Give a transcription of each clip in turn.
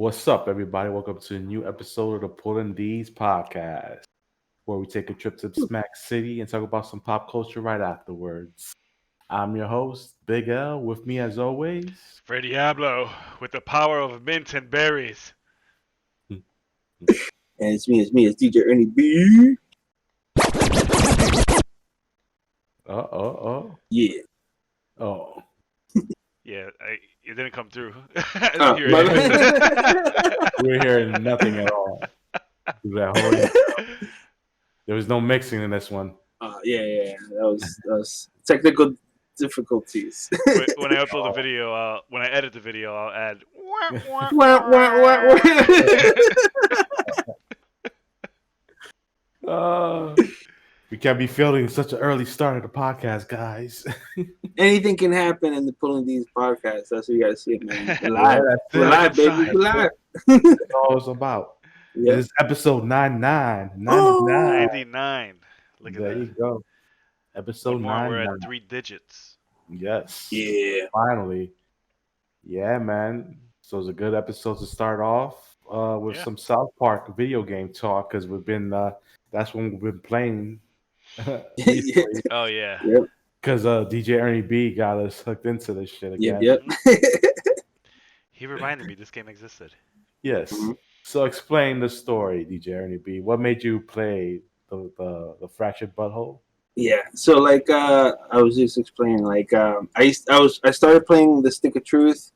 What's up, everybody? Welcome to a new episode of the Pulling D's podcast, where we take a trip to Smack City and talk about some pop culture right afterwards. I'm your host, Big L. With me, as always, For Diablo, with the power of mint and berries. And it's DJ Ernie B. Yeah. oh. Yeah, it didn't come through. I didn't Oh, hear my it. We're hearing nothing at all. There was no mixing in this one. Yeah. That was technical difficulties. When I upload the video, when I edit the video, I'll add. Wah, wah, wah, Uh, we can't be feeling such an early start of the podcast, guys. Anything can happen in the Pulling These podcast. That's what you gotta see, man. We're Yeah, live. that's We're it. live, baby. We're live. That's all it's about. Yeah. This is episode 99. Oh. 99. Look at There you that. go. Episode One more, we're 99. at 3 digits. Yes. Yeah. Finally. Yeah, man. So it's a good episode to start off with Yeah. some South Park video game talk because we've been that's when we've been playing recently Oh, yeah. Yep. because DJ Ernie B got us hooked into this shit again. Yep. He reminded me this game existed. Yes. Mhm. So explain the story, DJ Ernie B. What made you play the Fractured Butthole? Yeah. So like I was just explaining, like I started playing the Stick of Truth,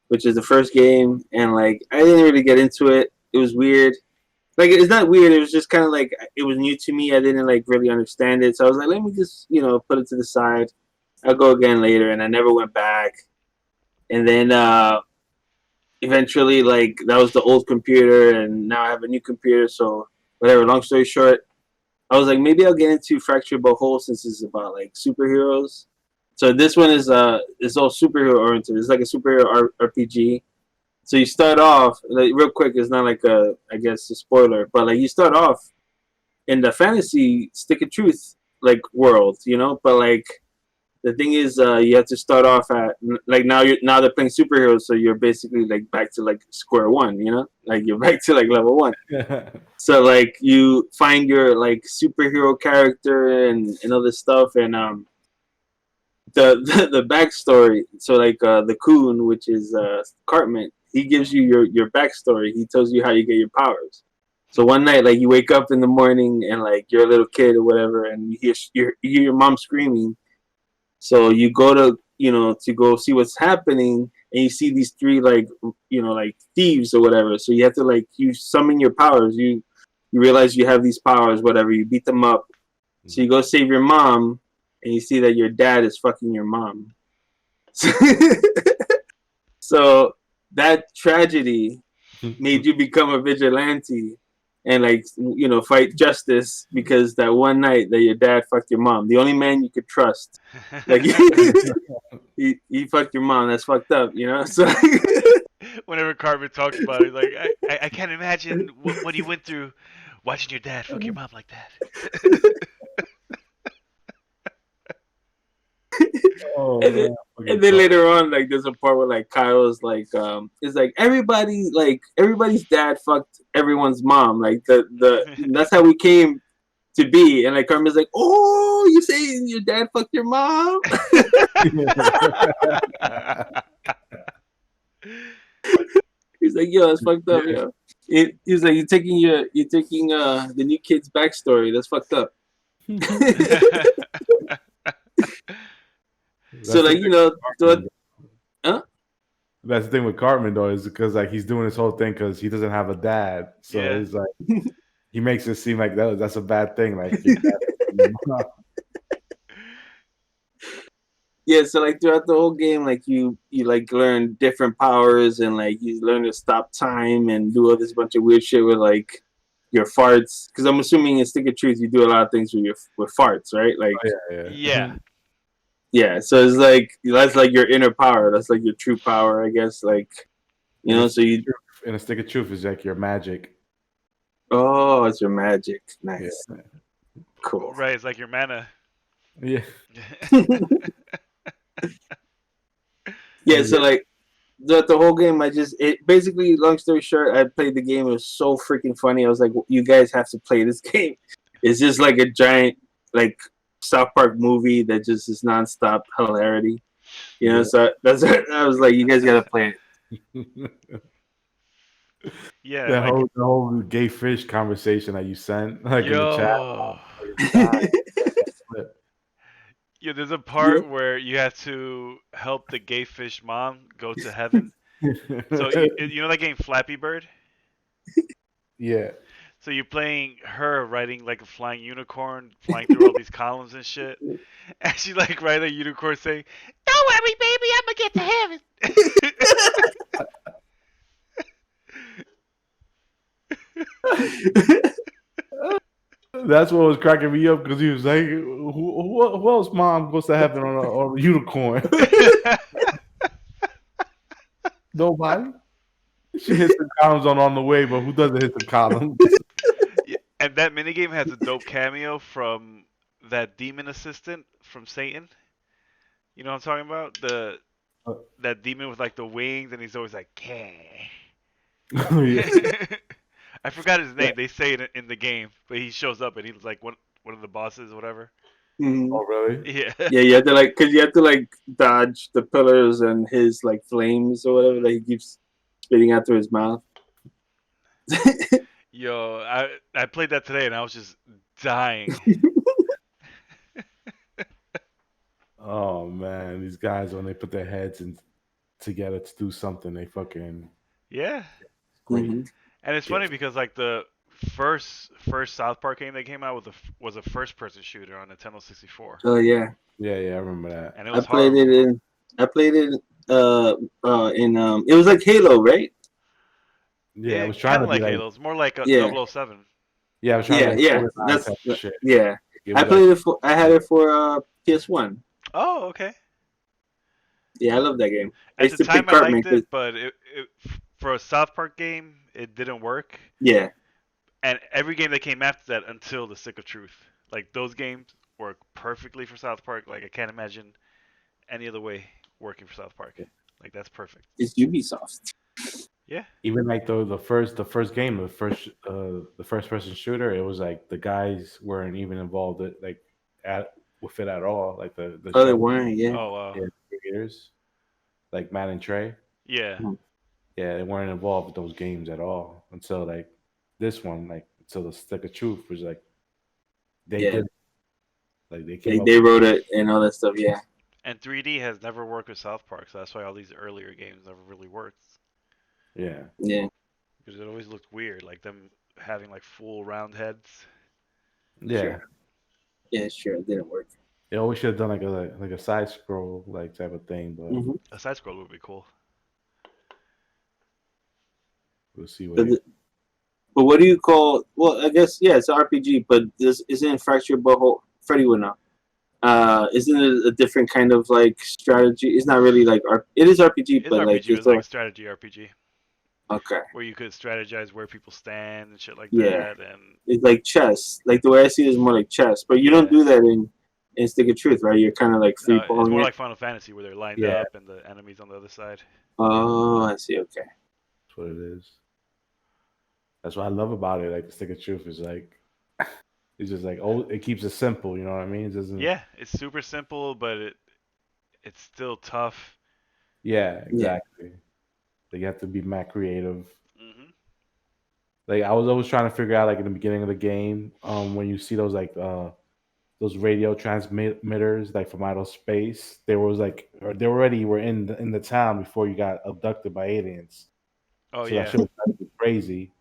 which is the first game, and like I didn't really get into it. It was weird. Like it's not weird, it was just kinda like it was new to me. I didn't like really understand it. So I was like, let me just, put it to the side. I'll go again later, and I never went back. And then eventually, like, that was the old computer, and now I have a new computer, so whatever, long story short, I was like, maybe I'll get into Fractured But Whole since it's about like superheroes. So this one is all superhero oriented. It's like a superhero RPG. So you start off like real quick. It's not like I guess a spoiler, but like you start off in the fantasy Stick of Truth like world, But like the thing is, you have to start off at like now they're playing superheroes, so you're basically like back to like square one, like you're back to like level one. So like you find your like superhero character and all this stuff, and the backstory. So like the Coon, which is Cartman, he gives you your backstory. He tells you how you get your powers. So one night, like you wake up in the morning and like you're a little kid or whatever, and you hear your mom screaming. So you go to go see what's happening, and you see these three like like thieves or whatever. So you have to like you summon your powers. You realize you have these powers, whatever. You beat them up. So you go save your mom, and you see that your dad is fucking your mom. So that tragedy made you become a vigilante and like fight justice because that one night that your dad fucked your mom, the only man you could trust, like he fucked your mom. That's fucked up, So Whenever Cartman talks about it, like, I can't imagine what he went through watching your dad fuck your mom like that. Oh, and then, man. and then later on, like there's a part where like Kyle's like it's like everybody's dad fucked everyone's mom, like the that's how we came to be. And like Carmen's like, oh, you saying your dad fucked your mom? He's like, yo, that's fucked up, yo. He's like, you're taking the new kid's backstory. That's fucked up. So like That's the thing with Cartman though, is because like he's doing this whole thing because he doesn't have a dad, so Yeah. it's like he makes it seem like that's a bad thing. Like your dad- yeah, so like throughout the whole game, like you like learn different powers and like you learn to stop time and do all this bunch of weird shit with like your farts. Because I'm assuming in Stick of Truth you do a lot of things with farts, right? Like Yeah. yeah, so it's like that's like your inner power. That's like your true power, I guess. Like so you in a Stick of Truth is like your magic. oh, it's your magic. Nice, Yeah. cool. Right, it's like your mana. Yeah. Yeah, so like the whole game, it basically, long story short, I played the game. It was so freaking funny. I was like, you guys have to play this game. It's just like a giant like South Park movie that just is nonstop hilarity. You know, Yeah. so that's I was like, you guys gotta play it. Yeah, The like whole gay fish conversation that you sent like in the chat. yo, yeah. There's a Yeah. part where you have to help the gay fish mom go to heaven. So you know that game Flappy Bird? Yeah. So you're playing her riding like a flying unicorn, flying through all these columns and shit. And she like riding a unicorn saying, "Don't worry, baby, I'm gonna get to heaven." That's what was cracking me up because he was like, who else mom goes to heaven on a unicorn? Nobody. She hits the columns on the way, but who doesn't hit the columns? Yeah, and that minigame has a dope cameo from that demon assistant from Satan. You know what I'm talking about? That demon with like the wings, and he's always like, "Kay." Yeah. I forgot his name. They say it in the game, but he shows up and he's like one of the bosses or whatever. Mhm. Oh, really? Yeah. Yeah, you have to like, cause you have to like dodge the pillars and his like flames or whatever that he keeps spitting out through his mouth. Yo, I played that today and I was just dying. Oh man, these guys when they put their heads in together to do something, they fucking Yeah. great. Mhm. And it's funny because like the first South Park game that came out was a first person shooter on Nintendo 64, Oh yeah, Yeah, I remember that. and it I was played horrible. it in. I played it in It was like Halo, right? Yeah, I was trying Kind to of be like like, Halo. It's more like a Yeah, 007. yeah, I was trying to yeah, be like yeah. GoldenEye type of shit. Yeah. It I was like, played it for. I had it for PS1. Oh, okay. Yeah, I love that game. I At used the to pick time I Cartman. liked it, but for a South Park game, it didn't work. Yeah, And every game that came after that until The Stick of Truth, like those games work perfectly for South Park. Like I can't imagine any other way working for South Park. Like that's perfect. it's Ubisoft. Yeah. even like the first game, the first person shooter, it was like the guys weren't even involved at with it at all. Like the Oh, they show, weren't. Yeah. Oh wow. yeah, creators, like Matt and Trey, Yeah. yeah, they weren't involved with those games at all until like this one, like until the Stick of Truth was like they Yeah. did, like they came up. They wrote it and all that stuff. Yeah. And 3D has never worked with South Park, so that's why all these earlier games never really worked. Yeah, Yeah. Because it always looked weird, like them having like full round heads. yeah. Sure. Yeah, sure. It didn't work. They always should have done like a side scroll like type of thing, but Mm-hmm. A side scroll would be cool. we'll see what. But, but what do you call? Well, I guess yeah, it's an RPG, but this isn't Fracture Butthole. Freddy would know. Isn't it a different kind of like strategy? It's not really like it is RPG, It's but RPG, like but it's it's like a strategy RPG okay. where you could strategize where people stand and shit like Yeah. that. And It's like chess. Like the way I see it is more like chess, but you don't Yeah. do that in Stick of Truth, right? You're kind of like free no, it's falling more it. like Final Fantasy where they're lined Yeah. up and the enemies on the other side. Oh, I see. Okay. That's what it is. That's what I love about it. Like the Stick of Truth is like, it's just like it keeps it simple. You know what I mean? It doesn't. Yeah, it's super simple, but it's still tough. Yeah, exactly. Like you have to be mad creative. Hmm. Like I was always trying to figure out like in the beginning of the game, when you see those like those radio transmitters like from outer space, they was like or they already were in the town before you got abducted by aliens. Oh So that yeah. shit was crazy.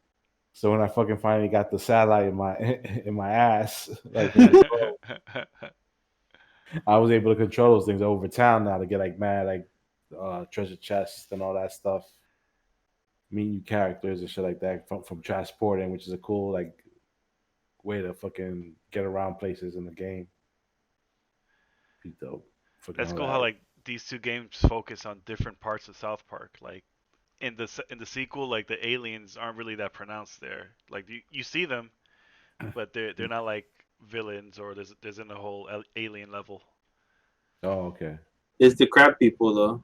So when I fucking finally got the satellite in my in my ass, like I was able to control those things over town now to get like mad like treasure chests and all that stuff. Meet new characters and shit like that from transporting, which is a cool like way to fucking get around places in the game. Be dope. Fucking That's all cool that. how like these two games focus on different parts of South Park. Like in the sequel, like the aliens aren't really that pronounced there. Like you see them, but they're not like villains or there's in a whole alien level. Oh, okay. It's the crab people though.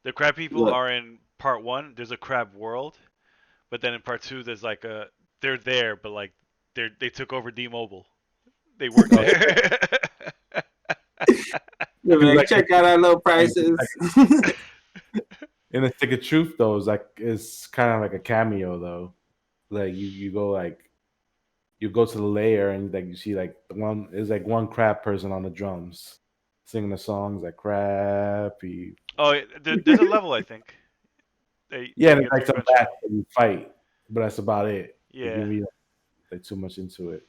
The crab people Look. are in part 1. There's a crab world, but then in part 2, there's like they're there, but like they took over D-Mobile. They work Oh, there. They'll be like, Like- check out our low prices. In the Stick of Truth, though, it's kind of like a cameo, though. Like you go you go to the layer and like you see like one crab person on the drums singing the songs like crappy. Oh, there's a level I think. Yeah, and you it's like get to some eventually- bats that you fight, but that's about it. You Yeah. really don't like too much into it.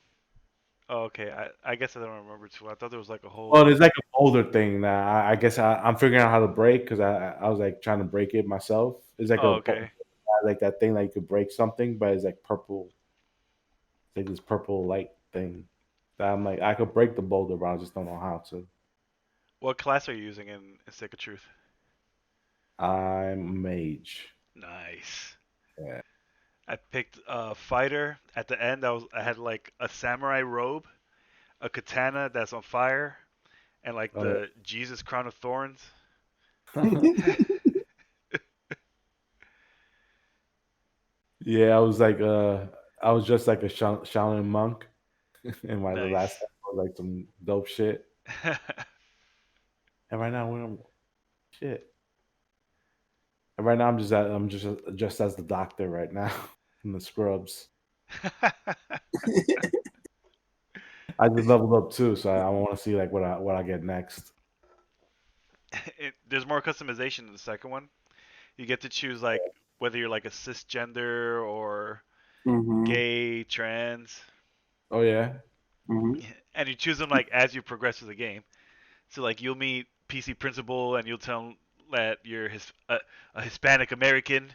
Oh, okay. I guess I don't remember too. I thought there was like a whole. Oh, there's like a older thing that I guess I'm figuring out how to break because I was like trying to break it myself. It's like Oh, okay. like that thing that you could break something, but it's like purple. It's like this purple light thing. That I'm like I could break the boulder, but I just don't know how to. What class are you using in Stick of Truth? I'm a mage. Nice. Yeah. I picked a fighter. At the end, I had like a samurai robe, a katana that's on fire, and like Oh, the Jesus crown of thorns. Yeah, I was just like a Shaolin monk in my Nice. last time. I was like some dope shit. And right now we're shit. And right now I'm just as the doctor right now in the scrubs. I just leveled up too, so I want to see like what I get next. There's more customization in the second one. You get to choose like whether you're like a cisgender or Mhm, gay, trans, Oh yeah. mhm. and you choose them like as you progress through the game. So like you'll meet PC Principal and you'll tell him that you're a Hispanic American,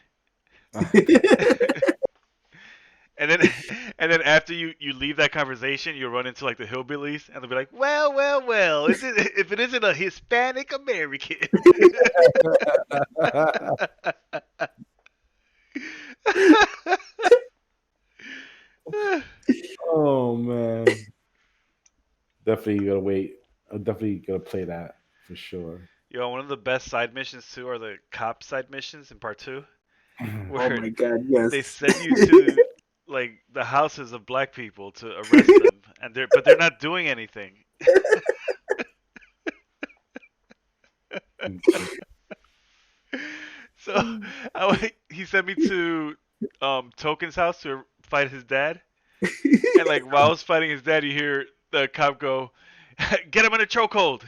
and then after you leave that conversation, you'll run into like the hillbillies and they'll be like, well, is it if it isn't a Hispanic American? Oh man. Definitely gotta wait. I'm definitely gonna play that for sure. Yo, one of the best side missions too are the cop side missions in part 2, Oh where my god, yes. they send you to like the houses of black people to arrest them, and they're not doing anything. So he sent me to Token's house to fight his dad, and like while I was fighting his dad, you hear the cop go, "Get him in a chokehold."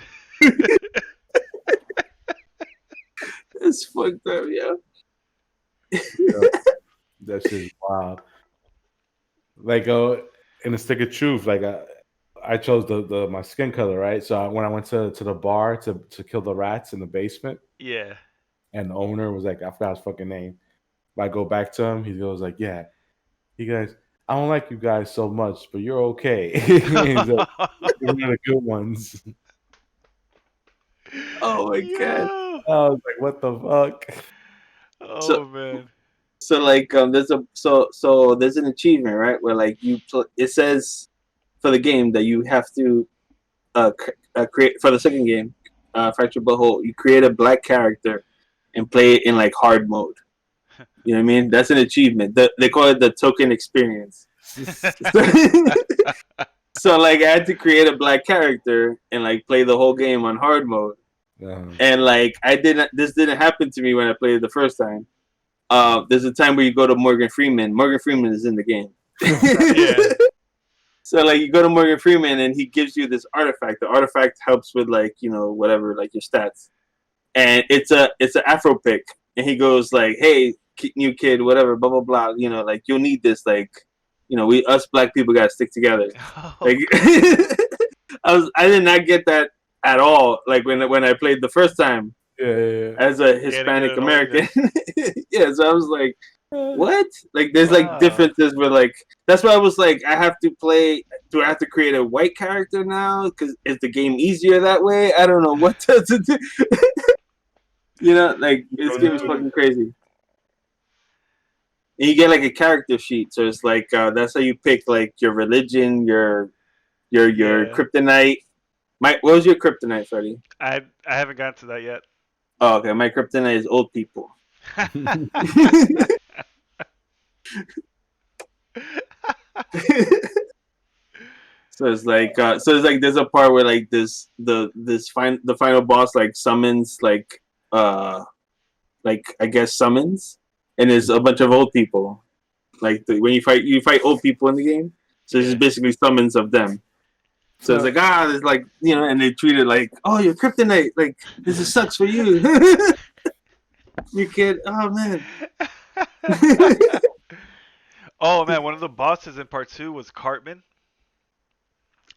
It's fucked up, yeah. That shit's wild. Like in the Stick of Truth, like I chose the my skin color, right? So when I went to the bar to kill the rats in the basement, Yeah. and the owner was like, I forgot his fucking name. But I go back to him, he goes like, yeah. He goes, I don't like you guys so much, but you're okay. He's like, you're one of the good ones. Oh my god. Yo. I was like, what the fuck? Oh man. So like there's an achievement, right? Where like it says for the game that you have to create for the second game, Fractured Butthole, you create a black character and play it in like hard mode. You know what I mean? That's an achievement. They call it the token experience. So like I had to create a black character and like play the whole game on hard mode. And like this didn't happen to me when I played it the first time. There's a time where you go to Morgan Freeman. Morgan Freeman is in the game. Yeah. So like you go to Morgan Freeman and he gives you this artifact. The artifact helps with like, you know, whatever, like your stats. And it's an Afro pick. And he goes like, hey, new kid, whatever, blah blah blah. You know, like you'll need this. Like, you know, us black people gotta stick together. Like I did not get that at all. Like when I played the first time as a Hispanic American. Yeah, so I was like, what? Like there's like differences where like that's why I was like, I have to play. Do I have to create a white character now? Because is the game easier that way? I don't know what to do. You know, like this game is fucking crazy. And you get like a character sheet, so it's like that's how you pick like your religion, your kryptonite. What was your kryptonite, Freddie? I haven't gotten to that yet. Oh, okay. My kryptonite is old people. So it's like there's a part where like the final boss like summons like I guess summons, and there's a bunch of old people. Like when you fight old people in the game, so it's Yeah. just basically summons of them. So it's like there's like and they treat it like, oh, you're kryptonite, like this is sucks for you. You kid, oh man. Oh man, one of the bosses in part 2 was Cartman,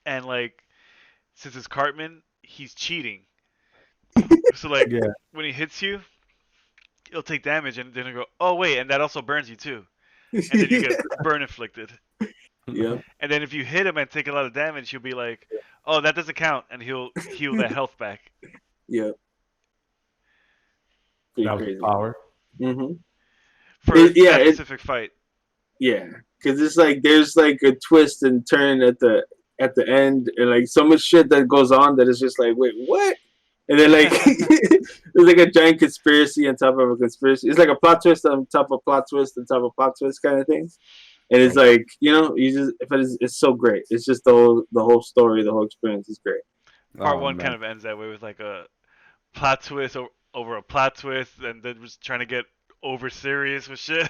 and like since it's Cartman, he's cheating. So like Yeah. when he hits you, he'll take damage, and then he'll go, oh wait, and that also burns you too, and then you get burn inflicted. Yeah. And then if you hit him and take a lot of damage, he'll be like, oh, that doesn't count, and he'll heal that health back. Yeah. Pretty That was crazy. power. Mm-hmm. For Yeah, that specific fight. Yeah, because it's like there's like a twist and turn at the end, and like so much shit that goes on that is just like, wait, what? And then like there's like a giant conspiracy on top of a conspiracy. It's like a plot twist on top of plot twist on top of plot twist kind of thing. And it's like you just it's so great. It's just the whole story, the whole experience is great. Part Oh, 1 man. kind of ends that way with like a plot twist over a plot twist, and then was trying to get over serious with shit.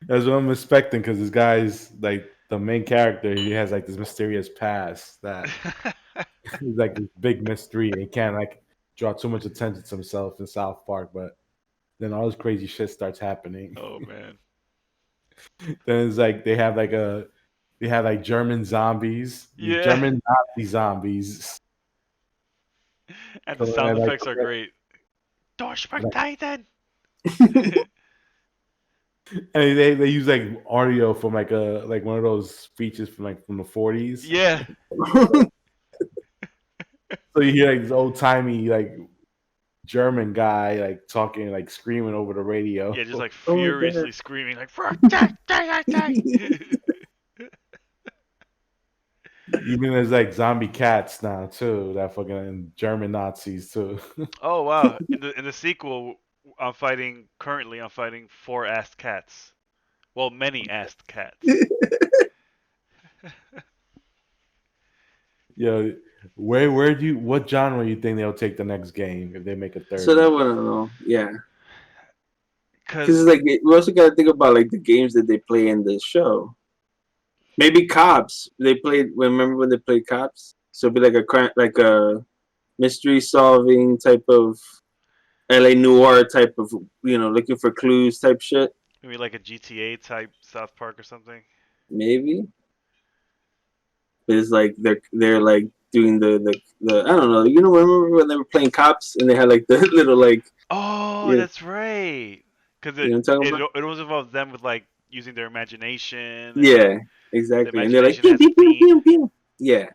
That's what I'm expecting because this guy's like the main character. He has like this mysterious past that he's like this big mystery. And he can't like draw too much attention to himself in South Park, but then all this crazy shit starts happening. Oh man. Then it's like they have like German zombies, Yeah. German Nazi zombies. And the So, sound like, effects are great. Titan. And they use like audio from like one of those speeches from the 40s. Yeah. So you hear like this old timey like German guy like talking like screaming over the radio. Yeah, just like Oh my furiously God. screaming like Even there's like zombie cats now too. That fucking German Nazis too. Oh wow. In the sequel I'm fighting 4 assed cats. Well, many assed cats. Yo, what genre you think they'll take the next game if they make a third? So that one I don't know. Yeah, because Cuz it's like we also got to think about like the games that they play in the show. Maybe cops. They played. Remember when they played cops? So it'd be like a crime, like a mystery solving type of LA noir type of looking for clues type shit. maybe like a GTA type South Park or something. Maybe. But it's like they're like doing the I don't know. Remember when they were playing cops and they had like the little like Oh, Yeah. that's right. Cuz You know what I'm talking about? it was about them with like using their imagination. And Yeah, exactly. And they're like imagination pew, has a pew, pew, theme. pew, pew. Yeah.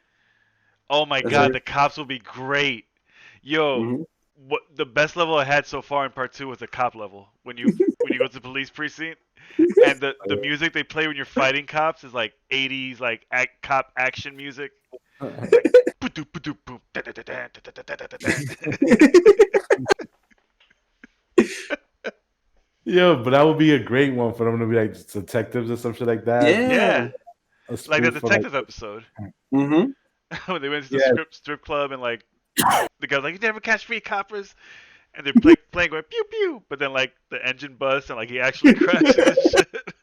Oh my That's god, right. the cops will be great. Yo, Mhm. what the best level I had so far in part 2 was the cop level. When you go to the police precinct and the music they play when you're fighting cops is like 80s like cop action music. Yo, but that would be a great one for them to be like detectives or some shit like that. Yeah, A like the spoof for, detective episode Mhm. when they went to the Yeah. strip club and like the guy's like, "You never catch me, coppers," and they're playing going pew pew, but then like the engine busts and like he actually crashes and shit.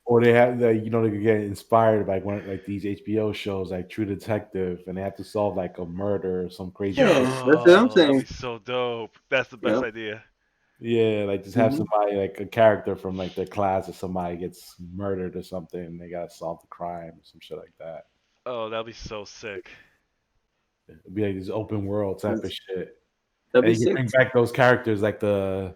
Or they have like they could get inspired by one like these HBO shows like True Detective, and they have to solve like a murder or some crazy Yeah. shit. That's what I'm That'd saying. be so dope. That's the best Yep. idea. Yeah, like just have Mhm. somebody like a character from like their class or somebody gets murdered or something, and they gotta solve the crime or some shit like that. Oh, that'd be so sick. It'd be like this open world type of shit. That'd be And you sick. can bring back those characters like the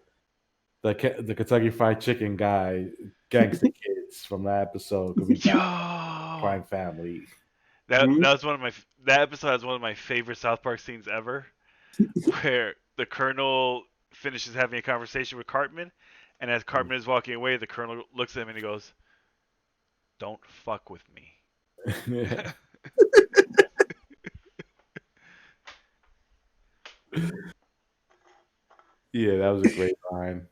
Kentucky Fried Chicken guy, Gangsta Kids from that episode could be Yo, Crime Family. that Mhm. that was one of my that episode has one of my favorite South Park scenes ever, where the Colonel finishes having a conversation with Cartman, and as Cartman is walking away, the Colonel looks at him and he goes, "Don't fuck with me." Yeah, that was a great line.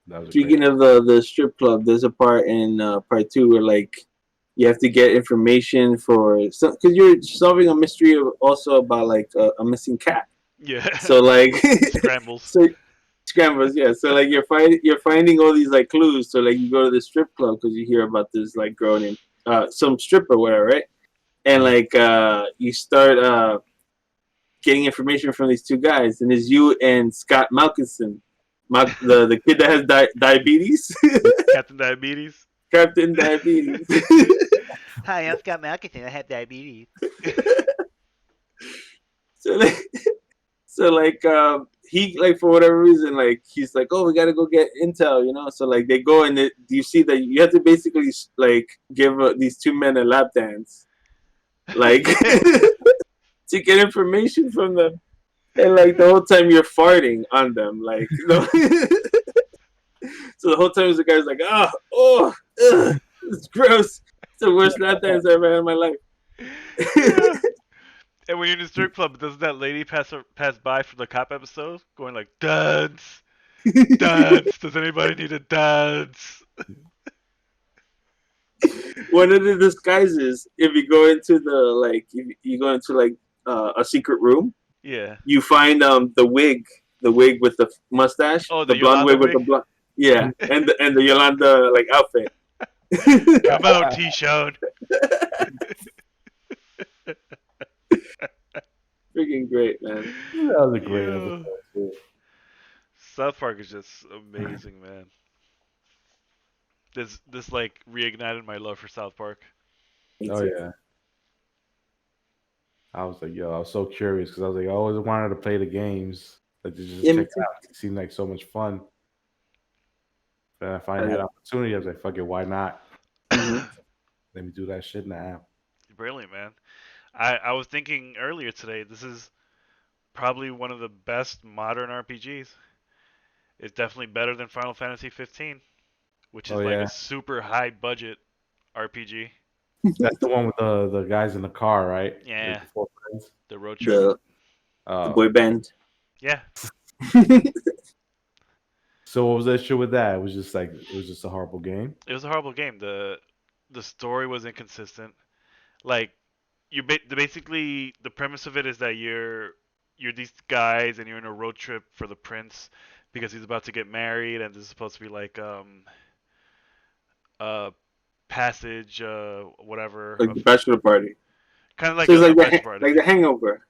That was a great. Speaking of the strip club, there's a part in part two where like you have to get information for because you're solving a mystery also about like a missing cat. Yeah. So like Scrambles. so scrambles, yeah. So like you're finding all these like clues. So like you go to the strip club because you hear about this like girl named some stripper, whatever, right? And like you start getting information from these two guys, and it's you and Scott Malkinson, the kid that has diabetes, Captain Diabetes. Captain Diabetes. Hi, I'm Scott Malkinson. I have diabetes. so like, he like for whatever reason like he's like, oh, we gotta go get intel, you know. So like they go and you see that you have to basically like give these two men a lap dance, like to get information from them. And like the whole time you're farting on them, like you know. So the whole time the guy's like, it's gross. It's the worst lap dance I've ever had in my life. Yeah. And when you're in the strip club, doesn't that lady pass by from the cop episode, going like, "Dance, dance. Does anybody need a dance?" One of the disguises, if you go into if you go into like a secret room, Yeah. you find the wig with the mustache, Oh, the the blonde Yolanda wig with the wig. blonde, yeah, and the Yolanda like outfit. Come out, T-Shone. Freaking great, man. That was a great Yeah. episode. Too. South Park is just amazing, man. This like reignited my love for South Park. Oh yeah. I was like, yo, I was so curious because I was like, I always wanted to play the games, like to just Yeah, me check it out. It seemed like so much fun. Then I finally had too. opportunity. I was like, fuck it, why not? Mhm. Let me do that shit now. Brilliant, man. I was thinking earlier today, this is probably one of the best modern RPGs. It's definitely better than Final Fantasy 15, which Oh is like a yeah, super high budget RPG. that's the one with the guys in the car, right? Like Yeah, the four friends. the road trip. The boy Oh, band. Yeah, so what was the issue with that? It was just like it was just a horrible game. it was a horrible game. The story was inconsistent. Like basically the premise of it is that you're these guys and you're in a road trip for the prince because he's about to get married and this is supposed to be like a passage whatever Like of the bachelor party. kind of like So it's a like bachelor party. like the Hangover.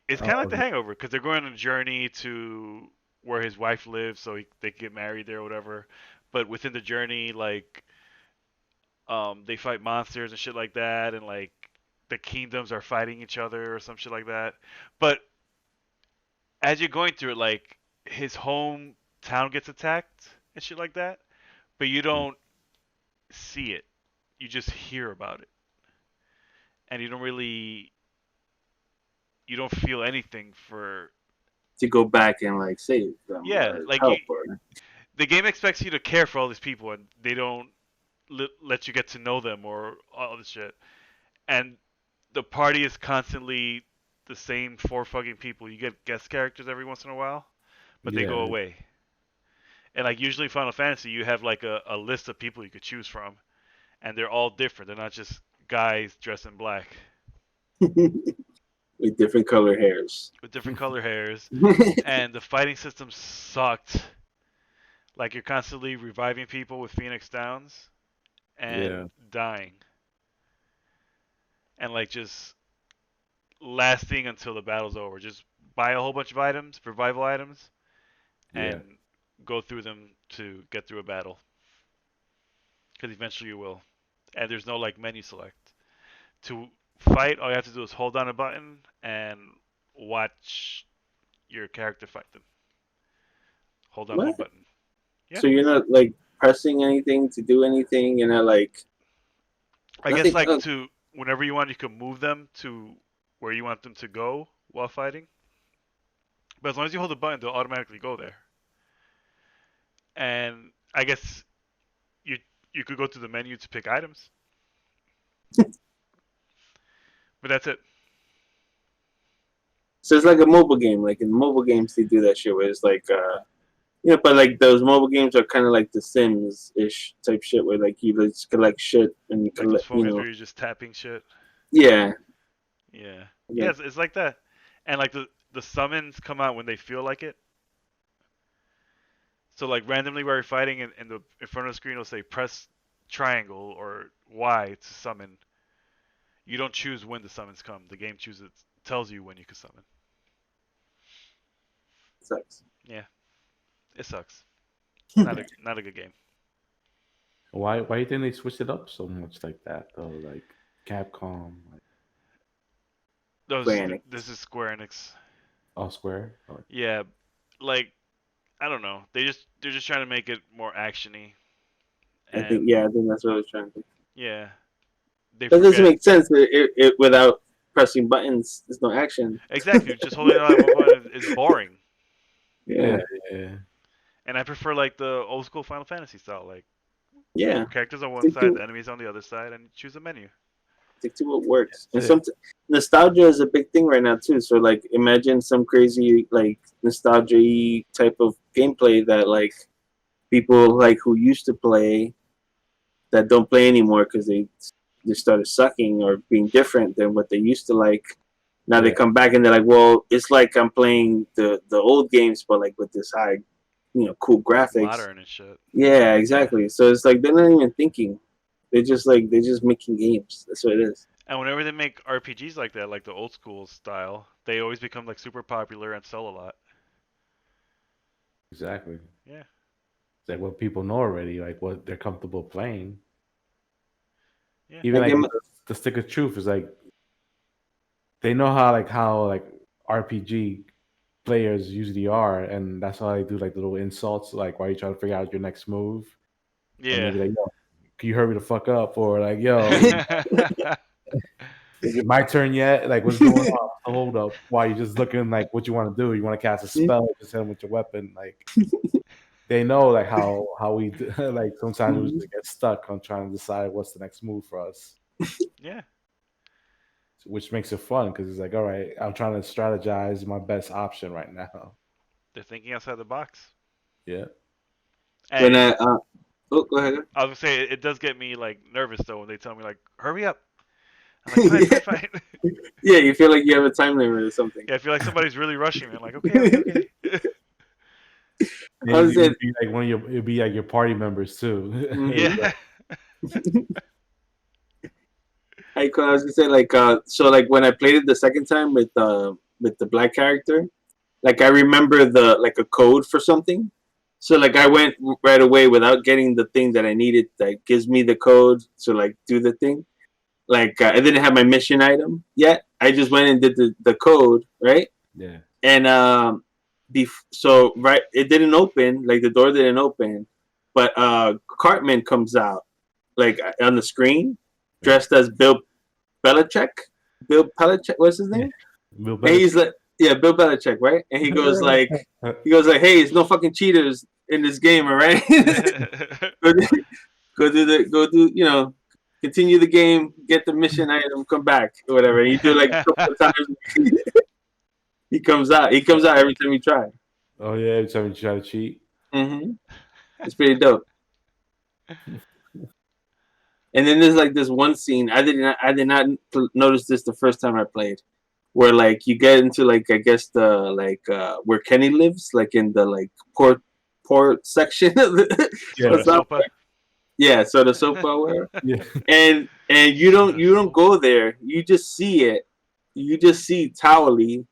It's kind of like Oh, the Hangover because they're going on a journey to where his wife lives, so they can get married there or whatever. But within the journey, like they fight monsters and shit like that, and like the kingdoms are fighting each other or some shit like that. But as you're going through it, like his hometown gets attacked and shit like that, but you don't see it. You just hear about it, and you don't feel anything for. To go back and like save them Yeah, or like help or the game expects you to care for all these people, and they don't let you get to know them or all this shit. And the party is constantly the same four fucking people. You get guest characters every once in a while, but they go yeah, away. And like usually Final Fantasy, you have like a list of people you could choose from, and they're all different. They're not just guys dressed in black with different color hairs. with different color hairs, and the fighting system sucked. Like you're constantly reviving people with Phoenix Downs yeah, and dying, and like just lasting until the battle's over. Just buy a whole bunch of items, revival items, yeah, and go through them to get through a battle. Because eventually you will. And there's no like menu select. To fight, all you have to do is hold down a button and watch your character fight them. Hold down one What? button. Yeah. So you're not like pressing anything to do anything. You're not like I guess nothing. like to whenever you want, you can move them to where you want them to go while fighting. But as long as you hold the button, they'll automatically go there. And I guess you you could go to the menu to pick items. But that's it. So it's like a mobile game. Like in mobile games, they do that shit where it's like, but like those mobile games are kind of like the Sims ish type shit where like you just collect shit and you Like those collect, phone games where you're just tapping shit. yeah. Yeah. Yeah. Yeah, it's like that. And like the summons come out when they feel like it. So like randomly while you're fighting in front of the screen it'll say press triangle or Y to summon. You don't choose when the summons come. The game tells you when you can summon. Sucks. Yeah. It sucks. Not a good game. Why do you think they switched it up so much like that though? Like Capcom, like Square Enix. This is Square Enix. Square. Oh, Yeah, like I don't know. They're just trying to make it more actiony. I think that's what I was trying to do. Yeah. They That doesn't forget make sense. It without pressing buttons, there's no action. exactly. Just holding it on one button is boring. Yeah. And I prefer like the old school Final Fantasy style, like Yeah. characters on one Stick side, to- the enemies on the other side, and choose a menu. Stick to what works. And Yeah. nostalgia is a big thing right now too. So like, imagine some crazy like nostalgia type of gameplay that like people like who used to play that don't play anymore because they started sucking or being different than what they used to like. Now they Yeah. come back and they're like, well, it's like I'm playing the old games, but like with this high, cool graphics. Modern and shit. Yeah, exactly. So it's like they're not even thinking. They're just making games. That's what it is. And whenever they make RPGs like that, like the old school style, they always become like super popular and sell a lot. Exactly. Yeah. It's like what people know already, like what they're comfortable playing. Yeah. Even Like, like the stick of truth is like they know how RPG players usually are, and that's how they do like the little insults, like while you try to figure out your next move. And Yeah. maybe like, yo, can you hurry the fuck up? Or like, yo, is it my turn yet? Like, what's going on? Hold up. Why you just looking like what you want to do? You want to cast a spell? Just hit him with your weapon. Like, they know like how we do, like sometimes we just get stuck on trying to decide what's the next move for us, Yeah. which makes it fun because it's like, all right, I'm trying to strategize my best option right now. They're thinking outside the box. Yeah. when And go ahead. I was gonna say it does get me like nervous though when they tell me like hurry up. I'm like fine. Yeah, you feel like you have a time limit or something. Yeah, I feel like somebody's really rushing me. I'm like okay. I was It'd be like it'd be like your party members too. Yeah. I was gonna say so like when I played it the second time with the black character, like I remember a code for something. So like I went right away without getting the thing that I needed that gives me the code to like do the thing. Like I didn't have my mission item yet. I just went and did the code, right? Yeah. And it didn't open, like the door didn't open, but Cartman comes out like on the screen dressed as Bill Belichick. What's his name? Bill And he's like, yeah, Bill Belichick, right? And he goes like, hey, it's no fucking cheaters in this game, all right? go do, continue the game, get the mission item, come back or whatever. And you do like a couple of times. He comes out every time you try. Oh yeah, every time you try to cheat. Mm-hmm. It's pretty dope. And then there's like this one scene I did not notice this the first time I played, where like you get into like I guess the where Kenny lives, like in the like port section of the Sopa. yeah, so the sofa where Yeah. and you don't go there, you just see it, you just see Towley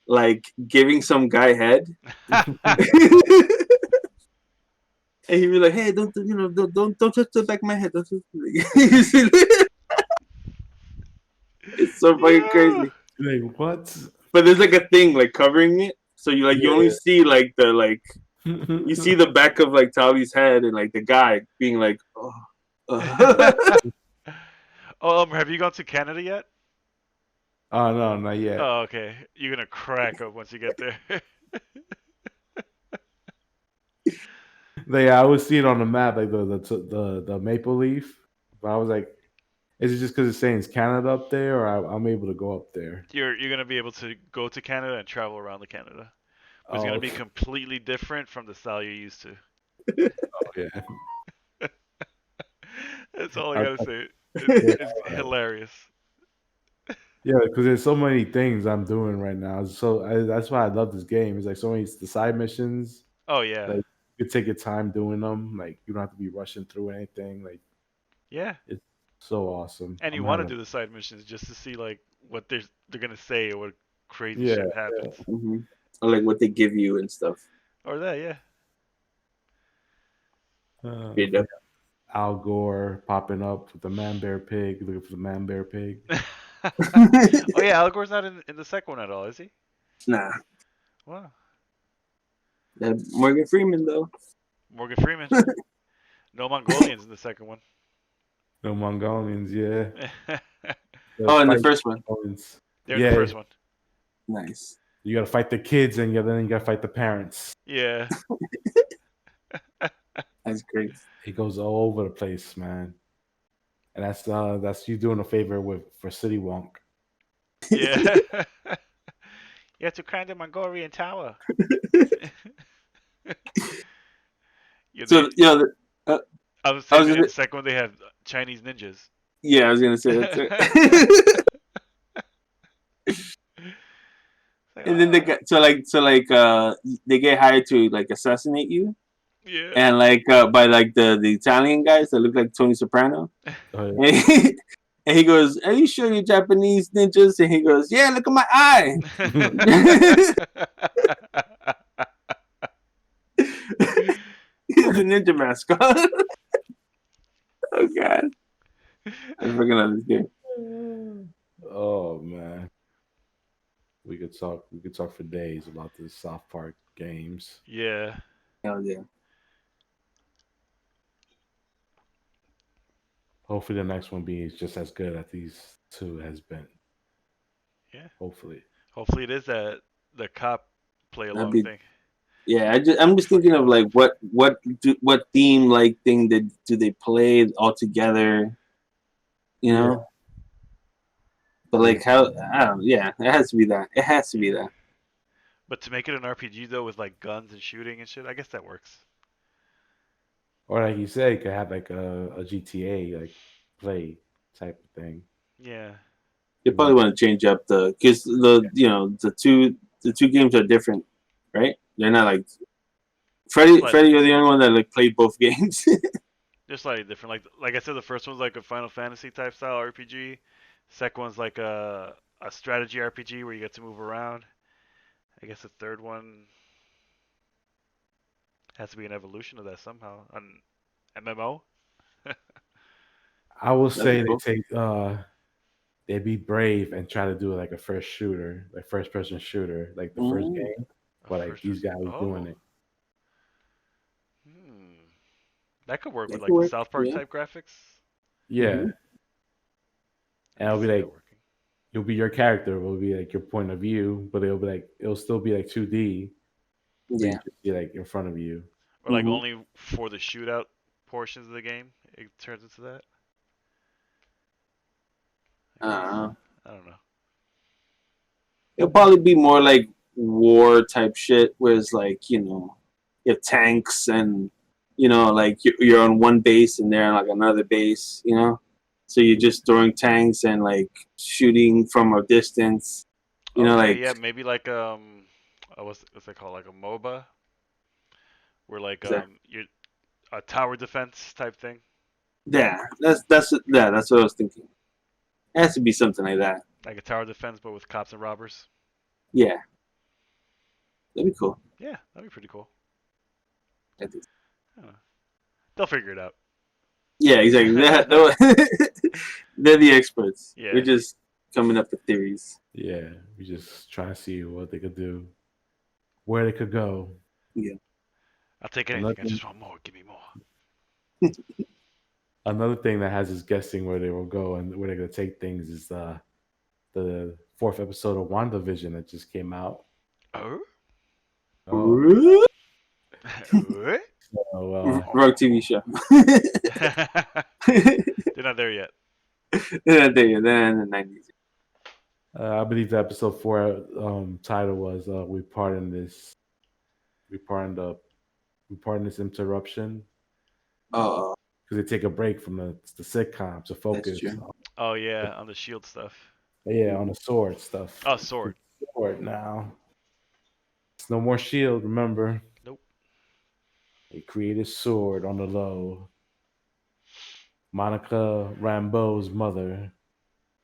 like giving some guy head. And he'd be like, "Hey, don't touch the back of my head." It's so fucking crazy. Like what? But there's like a thing like covering it, so you only see like you see the back of like Tali's head and like the guy being like, "Oh." Have you gone to Canada yet? Oh no, not yet. Oh, okay. You're gonna crack up once you get there. Yeah, I would see it on the map, like the maple leaf. But I was like, Is it just because it's saying it's Canada up there, or I'm able to go up there? You're gonna be able to go to Canada and travel around the Canada. But it's Oh, gonna be completely different from the style you're used to. yeah. That's all I gotta say. Yeah. It's hilarious. Yeah, because there's so many things I'm doing right now. That's why I love this game. It's like so many the side missions. Oh yeah, Like you take your time doing them. Like you don't have to be rushing through anything. Like yeah. it's so awesome. And you I'm want to having do the side missions just to see like what they're gonna say or what crazy Yeah, shit happens. Mm-hmm. Or like what they give you and stuff. Or that, yeah. Straight up. Al Gore popping up with the man bear pig, looking for the man bear pig. Oh yeah, Al Gore's not in the second one at all, is he? Nah. Wow. Morgan Freeman though. Morgan Freeman. No Mongolians in the second one. No Mongolians, yeah. Oh, in the first one. Mongolians. They're in the first one. Nice. You gotta fight the kids and then you gotta fight the parents. Yeah. That's great. He goes all over the place, man. And that's you doing a favor for City Wonk. Yeah. You have to climb the Mongolian tower. Yeah, So yeah, I was I was saying in gonna- the second one they have Chinese ninjas. yeah, I was gonna say that. Like, And then they get they get hired to like assassinate you, yeah. and like by like the Italian guys that look like Tony Soprano. Oh, yeah. And he goes, "Are you sure you're Japanese ninjas?" And he goes, "Yeah, look at my eye." He's the ninja mascot. Oh god, I freaking love this game. Oh man. We could talk for days about the South Park games. Yeah. Hell yeah. Hopefully the next one be just as good as these two has been. Yeah. Hopefully. Hopefully it is the cop play along be- thing. Yeah, I'm just thinking of like what theme like thing do they play all together, you know? Yeah. But like how I don't yeah, it has to be that. It has to be that. But to make it an RPG though with like guns and shooting and shit, I guess that works. Or like you said, you could have like a GTA like play type of thing. Yeah. They probably want to change up because the two games are different, right? They're not like Freddy, you're the only one that like played both games. They're slightly different. Like I said, the first one's like a Final Fantasy type style RPG. Second one's like a strategy RPG where you get to move around. I guess the third one has to be an evolution of that somehow. An MMO. I will That'd say be cool. they be brave and try to do like a first person shooter, like the first Ooh. game. But like these guys doing it. That could work That with could like work, the South Park yeah. type graphics. Yeah. Mhm. And it'll be I see like that working. it'll be your character, will be like your point of view, but it'll still be like 2D. But Yeah. you just be like in front of you. Or like Mhm. only for the shootout portions of the game, it turns into that. I don't know. It'll probably be more like war type shit, where it's like you have tanks and like you're on one base and they're on like another base, so you're just throwing tanks and like shooting from a distance, Okay, yeah, maybe like what's it called? Like a MOBA, where like Exactly. you're a tower defense type thing. Yeah, that's what I was thinking. It has to be something like that. Like a tower defense, but with cops and robbers. Yeah, that'd be cool. Yeah, that'd be pretty cool. I think. They'll figure it out. Yeah, exactly. They're the experts. Yeah. We're just coming up with theories. Yeah. We just trying to see what they could do. Where they could go. I'll take anything. I Nothing. just want more. Give me more. Another thing that has us guessing where they will go and where they're gonna take things is the fourth episode of WandaVision that just came out. Oh? Oh, What? so, Wrong TV show. They're not there yet. then in the 90s. I believe the episode 4 title was "We Pardon This." We pardon this interruption Oh, because they take a break from the sitcom to focus. true. Oh yeah, on the shield stuff. Yeah, on the sword stuff. Oh, sword. Sword now. It's no more shield. Remember, Nope. they created sword on the low. Monica Rambeau's mother.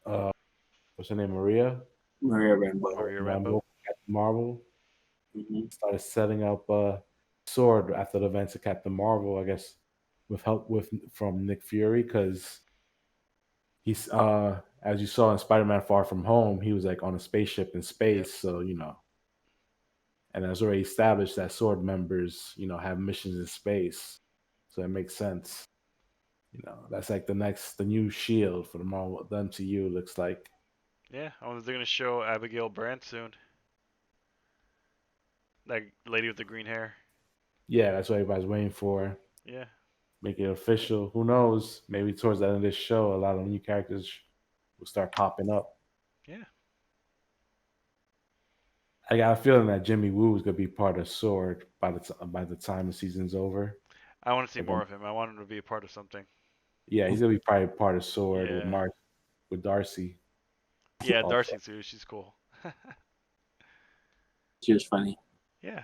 What's her name? Maria Maria Rambo. Maria Rambeau. Rambo. Captain Marvel Hmm. started setting up sword after the events of Captain Marvel. I guess with help from Nick Fury because he's as you saw in Spider-Man Far From Home, he was like on a spaceship in space. So and it's already established that sword members have missions in space, so it makes sense. That's like the new shield for the Marvel, the MCU looks like. Yeah, I wonder if they're gonna show Abigail Brandt soon. That lady with the green hair. Yeah, that's what everybody's waiting for. Yeah. Make it official. Who knows? Maybe towards the end of this show, a lot of new characters will start popping up. Yeah. I got a feeling that Jimmy Woo is gonna be part of Sword by the time the season's over. I want to see Like, more of him. I want him to be a part of something. yeah, he's gonna be probably part of Sword with Yeah. with Darcy. Yeah, Also. Darcy too. She's cool. She was funny. Yeah.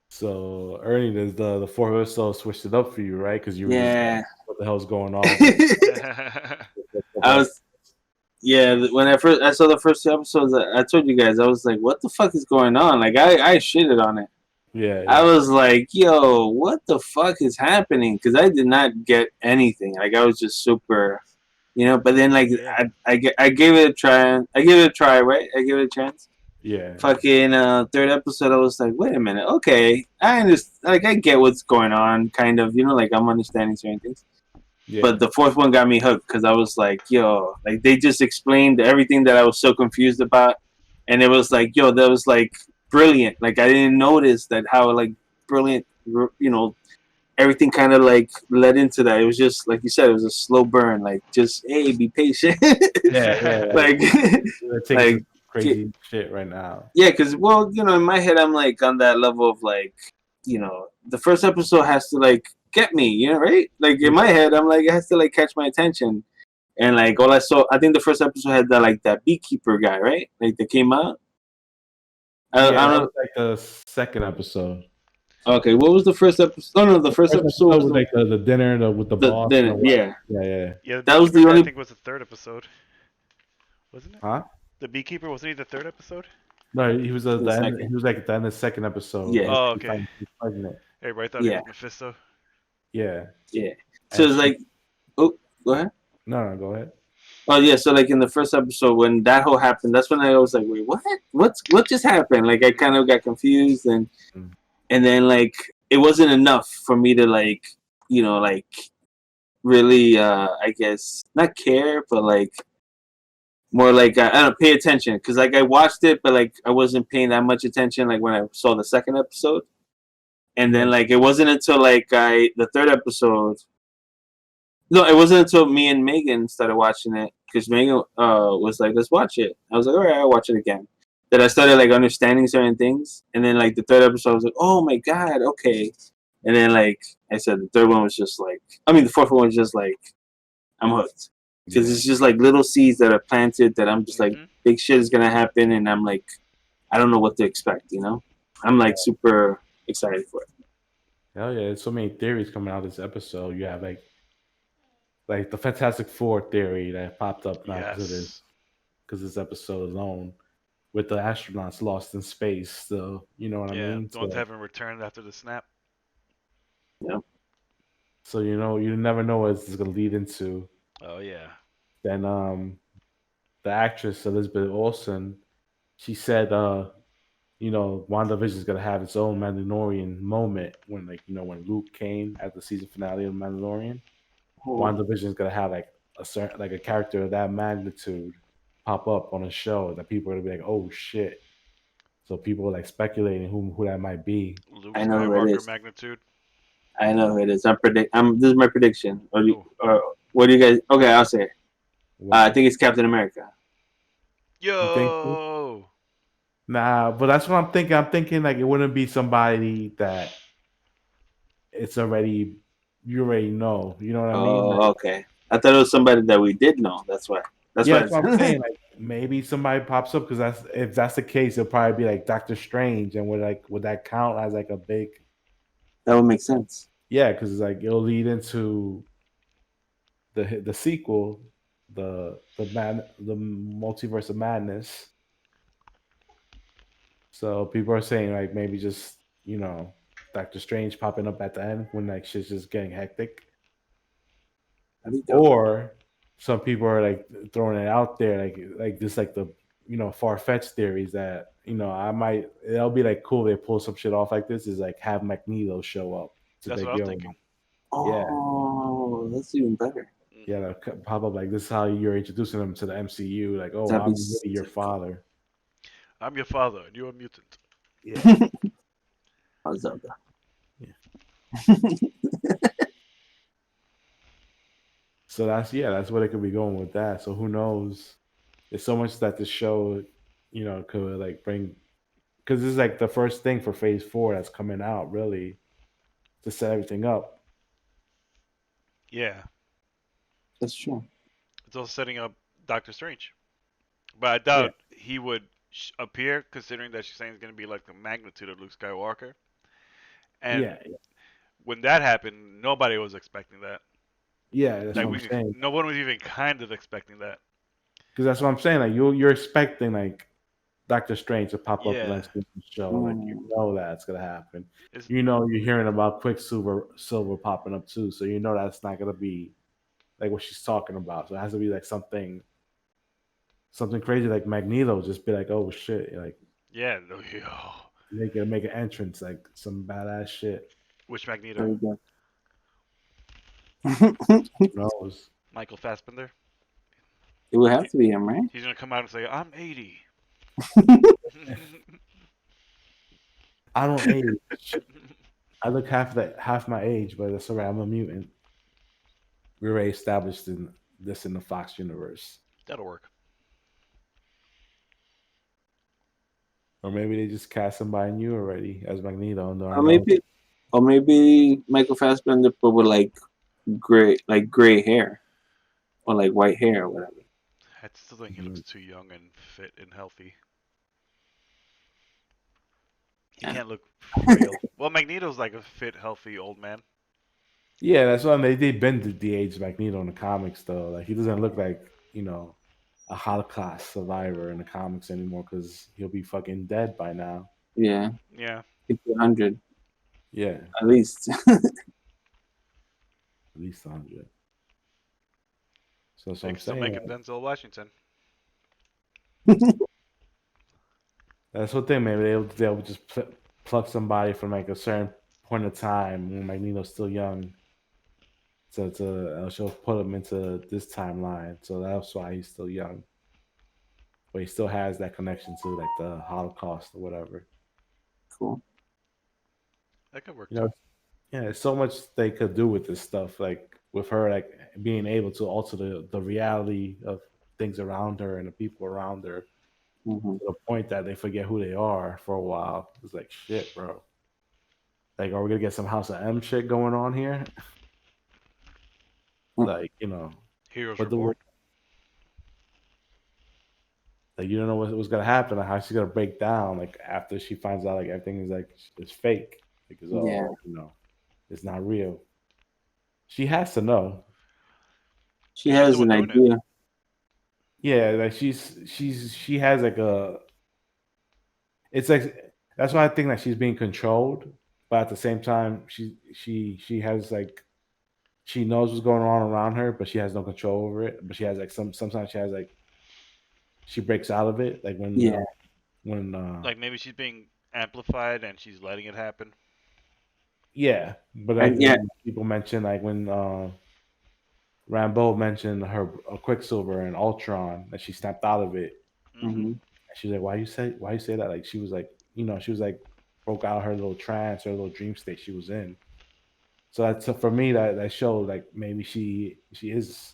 So Ernie, does the fourth episode switched it up for you, right? Because you were just Yeah. like, what the hell's going on? I was. Yeah, when I saw the first two episodes, I told you guys, I was like, "What the fuck is going on?" Like, I shitted on it. Yeah, I was like, "Yo, what the fuck is happening?" Because I did not get anything. Like, I was just super, But then, like, Yeah. I gave it a try. I gave it a try, right? I gave it a chance. yeah, Fucking third episode, I was like, "Wait a minute, okay, I understand. Like, I get what's going on, kind of. Like, I'm understanding certain things." yeah. But the fourth one got me hooked because I was like, yo, like they just explained everything that I was so confused about. And it was like, yo, that was like brilliant. Like I didn't notice that how like brilliant, everything kind of like led into that. It was just, like you said, it was a slow burn. Like just, hey, be patient. Yeah. Like, They're taking like, some crazy shit right now. yeah, because, well, in my head, I'm like on that level of like, the first episode has to like get me, right? Like in my head, I'm like, it has to like catch my attention. And like all I saw, I think the first episode had that beekeeper guy, right? Like that came out. I Yeah, don't that know. was like the second episode. Okay, what was the first episode? Oh no, the first episode was like the dinner with the boss. dinner. and the Yeah, yeah. Yeah, the that was the Beekeeper guy, only. I think was the third episode, wasn't it? Huh? The Beekeeper, wasn't he the third episode? No, he was at The the end. second. He was like at the end of the second episode. Yeah. Oh, okay. He's pregnant. Hey, right, I thought he Yeah. was Mephisto. Yeah. Yeah. So And it's like, oh, go ahead. No, go ahead. Oh yeah, so like in the first episode when that whole happened, that's when I was like, wait, what? What just happened? Like I kind of got confused and Mm. and then like it wasn't enough for me to like like really I guess not care but like more like I don't know, pay attention because like I watched it but like I wasn't paying that much attention like when I saw the second episode and then like it wasn't until like the third episode. No, it wasn't until me and Megan started watching it because Megan was like, "Let's watch it." I was like, "All right, I'll watch it again." That I started like understanding certain things, and then like the third episode, I was like, "Oh my god, okay." And then like I said, the third one was just like, the fourth one was just like, I'm hooked because it's just like little seeds that are planted that I'm just like, big shit is gonna happen, and I'm like, I don't know what to expect, I'm like super excited for it. Hell yeah! There's so many theories coming out of this episode. You have like the Fantastic Four theory that popped up now because this episode alone with the astronauts lost in space. So you know what I mean? Yeah, the ones that haven't returned after the snap. Yeah. So you never know what it's gonna lead into. Oh yeah. Then the actress Elizabeth Olsen, she said WandaVision is gonna have its own Mandalorian moment when when Luke came at the season finale of Mandalorian. WandaVision is gonna have like a certain like a character of that magnitude pop up on a show that people are gonna be like, oh shit. So people are like speculating who that might be. Luke I know who it Skywalker is. magnitude. I know who it is. This is my prediction. What do you guys? Okay, I'll say it. I What? think it's Captain America. You think so? Yo. Nah, but that's what I'm thinking. I'm thinking like it wouldn't be somebody that it's already you already know. You know what I mean? Like, Oh, okay. I thought it was somebody that we did know. That's why. That's yeah, why. that's what I'm saying. Like maybe somebody pops up because that's if that's the case, it'll probably be like Doctor Strange, and would that count as like a big That would make sense. yeah? Because it's like it'll lead into the sequel, the multiverse of madness. So people are saying like maybe just Doctor Strange popping up at the end when like shit's just getting hectic, I think that or some people are like throwing it out there like this like the far fetched theories that I might it'll be like cool they pull some shit off like this is like have Magneto show up to That's like what I was thinking. yeah Oh, that's even better. yeah they'll pop up like this is how you're introducing them to the MCU like oh That'd be I'm really your sick. father I'm your father, and you're a mutant. yeah Oh, Zelda. Yeah. So that's where they could be going with that. So who knows? There's so much that the show, could like bring because this is like the first thing for Phase 4 that's coming out really to set everything up. Yeah. That's true. It's also setting up Doctor Strange. But I Yeah, doubt he would appear, considering that she's saying it's going to be like the magnitude of Luke Skywalker. And yeah, when that happened, nobody was expecting that. yeah. That's Like what I'm saying. no one was even kind of expecting that. Because that's what I'm saying. Like you're expecting like Doctor Strange to pop up Yeah. eventually in the show. Like you know that's gonna happen. It's, You're hearing about Quicksilver popping up too. So you know that's not gonna be like what she's talking about. So it has to be like something crazy like Magneto. Just be like, oh shit, like yeah. Yo. make an entrance, like some badass shit. Which There Magneto? we go. Who knows? Michael Fassbender. It would have to be him, right? He's going to come out and say, I'm 80. I don't age. I look half my age, but that's alright. I'm a mutant. We already established in the Fox universe. That'll work. Or maybe they just cast somebody new already as Magneto. And Or maybe Michael Fassbender, but with like gray hair, or like white hair, or whatever. I still think he looks too young and fit and healthy. He Yeah. can't look frail. Well, Magneto's like a fit, healthy old man. Yeah, that's why they bend the age of Magneto in the comics though. Like he doesn't look like a Holocaust survivor in the comics anymore because he'll be fucking dead by now. Yeah, Yeah. 100 Yeah, at least. at least 100. So that's what They I'm can still saying. make him Denzel Washington. That's what they maybe they'll just pluck somebody from like a certain point of time when Magneto's still young. She'll put him into this timeline, so that's why he's still young, but he still has that connection to like the Holocaust or whatever. Cool. That could work You know, too. yeah, there's so much they could do with this stuff, like with her like being able to alter the reality of things around her and the people around her Hmm. to the point that they forget who they are for a while. It's like shit, bro. Like, are we gonna get some House of M shit going on here? Like, Heroes what the Reborn. like you don't know what's gonna happen, like how she's gonna break down, like after she finds out like everything is like it's fake, like it's all Yeah. it's not real. She has to know. She She's the has one an doing it. idea. Yeah, like she has like a. It's like that's why I think that she's being controlled, but at the same time, she has like she knows what's going on around her, but she has no control over it. But she has like sometimes she has like she breaks out of it, like Yeah. when Like maybe she's being amplified and she's letting it happen. yeah, but like And yeah, when people mention like when Rambeau mentioned her Quicksilver and Ultron that she snapped out of it. Hmm. hmm She's like, why you say that? Like she was like, she was like broke out her little trance, her little dream state she was in. So that's for me that showed like maybe she is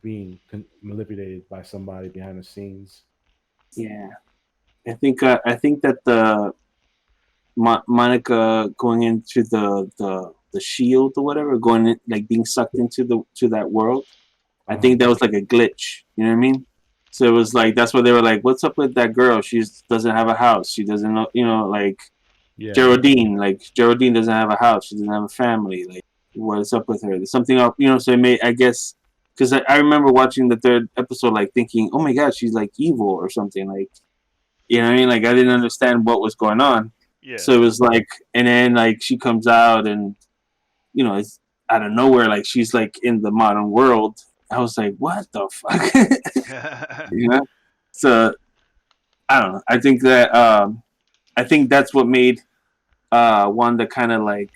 being manipulated by somebody behind the scenes. Yeah, I think that the Monica going into the shield or whatever, going in, like being sucked into that world. I think that was like a glitch. You know what I mean? So it was like that's why they were like, "What's up with that girl? She doesn't have a house. She doesn't know, like Yeah, Geraldine. Like Geraldine doesn't have a house. She doesn't have a family. Like what's up with her? There's something up, So it made, I guess, because I remember watching the third episode, like thinking, "Oh my god, she's like evil or something." Like you know what I mean? Like I didn't understand what was going on. Yeah. So it was like, and then like she comes out and it's out of nowhere, like she's like in the modern world. I was like, what the fuck? So I don't know. I think that's what made Wanda kind of like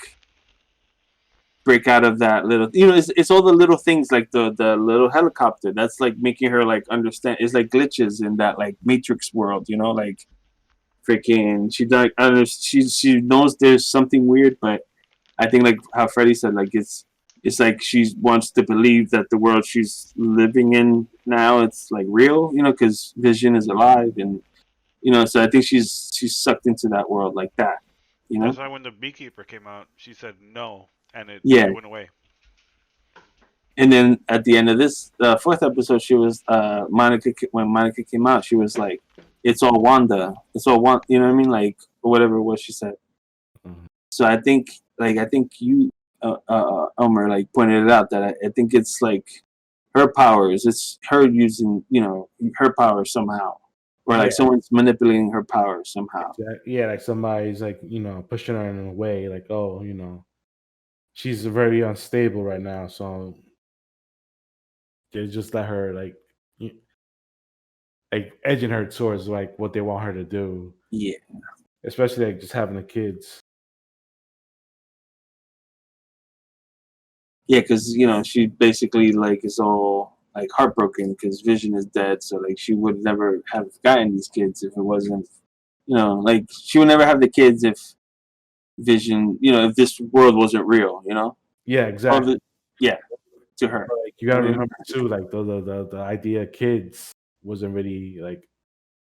break out of that little. It's all the little things like the little helicopter that's like making her like understand. It's like glitches in that like Matrix world. Like freaking she knows there's something weird, but I think like how Freddie said, like it's like she wants to believe that the world she's living in now it's like real, because Vision is alive, and so I think she's sucked into that world like that, That's why when the Beekeeper came out, she said no, and it Yeah. went away. And then at the end of this fourth episode, she was Monica. When Monica came out, she was like, "It's all Wanda. It's all Wanda." You know what I mean? Like or whatever it was she said. Mhm. So I think you, Elmer, like pointed it out that I think it's like her powers. It's her using her power somehow, or like Yeah. someone's manipulating her power somehow. Yeah, like somebody's like pushing her in a way, like she's very unstable right now, so they just let her like edging her towards like what they want her to do, Yeah, especially like just having the kids. yeah, because she basically like is all like heartbroken because Vision is dead. So like she would never have gotten these kids if it wasn't, like she would never have the kids if Vision, if this world wasn't real. Yeah, exactly. Yeah, to her. But, like you gotta Mhm. remember too, like the idea of kids wasn't really like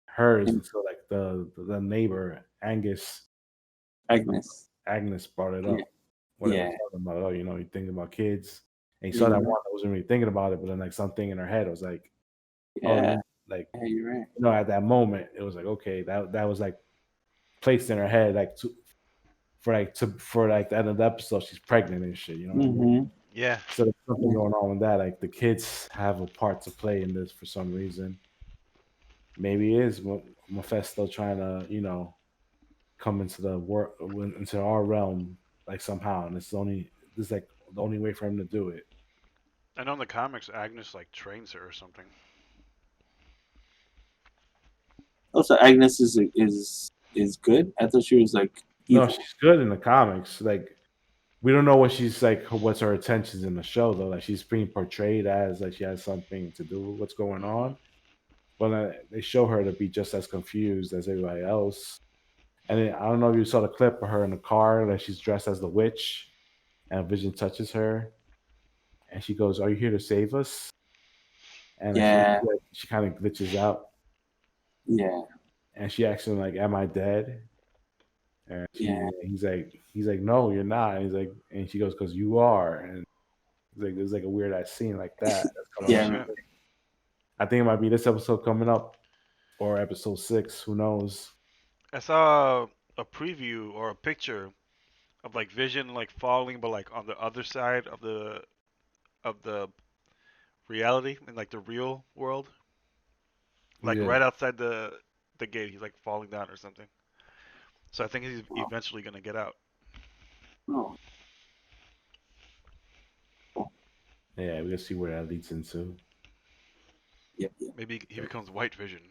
hers until like the neighbor Agnes. Agnes brought it up. Yeah. When it Yeah. was talking about, you're thinking about kids, and you saw that Mhm. one that wasn't really thinking about it, but then like something in her head was like, Yeah. like Yeah, you're right. at that moment it was like, okay, that was like placed in her head, like for like the end of the episode, she's pregnant and shit. You know what I mean? Mm-hmm. Yeah. So there's something going on with that. Like the kids have a part to play in this for some reason. Maybe it is Mephisto trying to, come into into our realm like somehow, and this is like the only way for him to do it. I know in the comics, Agnes like trains her or something. Also, Agnes is good. I thought she was like No, evil. she's good in the comics. Like we don't know what she's like. What's her intentions in the show though? Like she's being portrayed as like she has something to do with what's going on, but they show her to be just as confused as everybody else. And then, I don't know if you saw the clip of her in the car that she's dressed as the witch, and Vision touches her, and she goes, "Are you here to save us?" And Yeah. she kind of glitches out, Yeah. and she asks him like, "Am I dead?" And Yeah. he's like, "No, you're not." And he's like, and she goes, "Because you are." And he's like, there's like a weird ass scene like that. That's coming Yeah. up. I think it might be this episode coming up, or episode 6. Who knows? I saw a preview or a picture of like Vision like falling, but like on the other side of the reality in like the real world, like Yeah. right outside the gate. He's like falling down or something. So I think he's eventually gonna get out. Oh. Yeah, we'll see where that leads into. Yep. Yep. Maybe he becomes White Vision.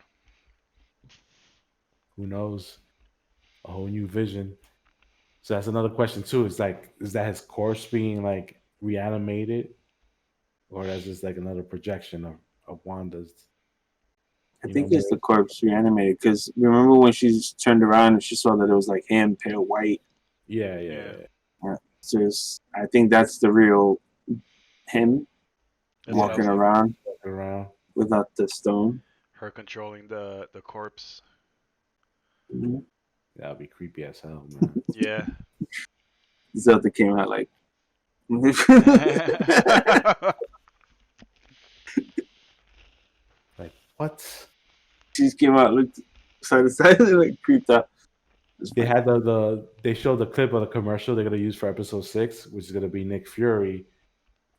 Who knows? A whole new Vision. So that's another question too. It's like, is that his corpse being like reanimated, or that's just like another projection of Wanda's? I You know, think it's the corpse reanimated because remember when she turned around and she saw that it was like him, pale white. yeah. Yeah. just, I think that's the real him That's what I walking was thinking. around Walking around. without the stone. Her controlling the corpse. Mhm. That'd be creepy as hell, man. Yeah. Zelda came out like. Like what? She just came out, looked side to side, like creeped out. It's They fine. had they showed the clip of the commercial they're gonna use for episode 6, which is gonna be Nick Fury,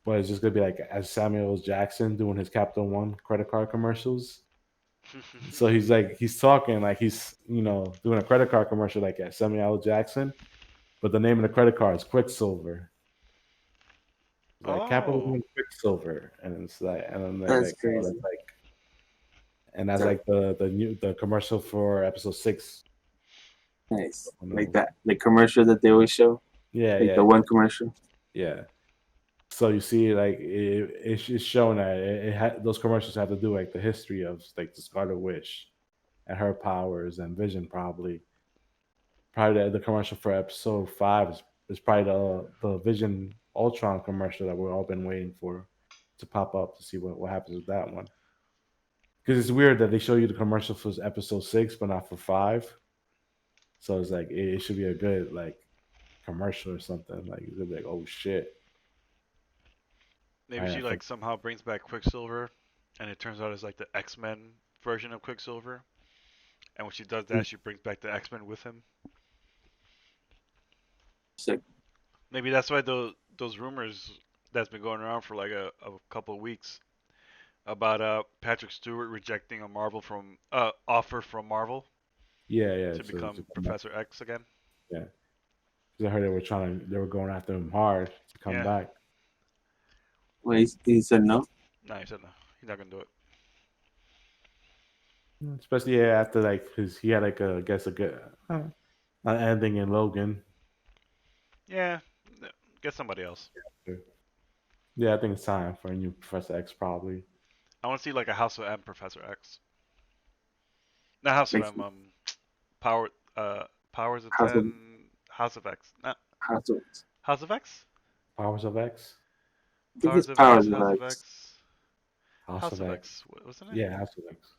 but it's just gonna be like as Samuel L. Jackson doing his Capital One credit card commercials. So he's talking like he's doing a credit card commercial like at Samuel L. Jackson, but the name of the credit card is Quicksilver. It's like Capital Oh. One Quicksilver, and it's like and then they're That's like, oh, crazy. that's like, and that's like the commercial for episode 6. Nice. Oh, no. Like that. The commercial that they always show. Yeah, Like yeah, the one commercial. yeah. So you see, like it's showing that those commercials have to do like the history of like the Scarlet Witch and her powers and Vision. Probably the commercial for episode 5 is probably the Vision Ultron commercial that we've all been waiting for to pop up to see what happens with that one. Because it's weird that they show you the commercial for episode 6 but not for 5. So it's like it should be a good like commercial or something. Like it's gonna be like, oh shit. Maybe I she for- like somehow brings back Quicksilver, and it turns out it's like the X-Men version of Quicksilver. And when she does that, she brings back the X-Men with him. Sick. Maybe that's why those rumors that's been going around for like a couple of weeks about Patrick Stewart rejecting a Marvel from offer from Marvel Yeah. to become come back. Professor X again. Yeah. Because I heard they were going after him hard to come Yeah. back. Well, he said no. No, he said no. He's not gonna do it. Especially after like because he had like I guess a good ending in Logan. Yeah, get somebody else. Yeah, I think it's time for a new Professor X probably. I want to see like a House of M Professor X. Not House of Makes- M. Power. Powers of House of- 10. House of X. Not How to? House of X. Powers of X. I think Powers it's of Powers X. of House of X. X. House of X. Wasn't it? Yeah, House of X.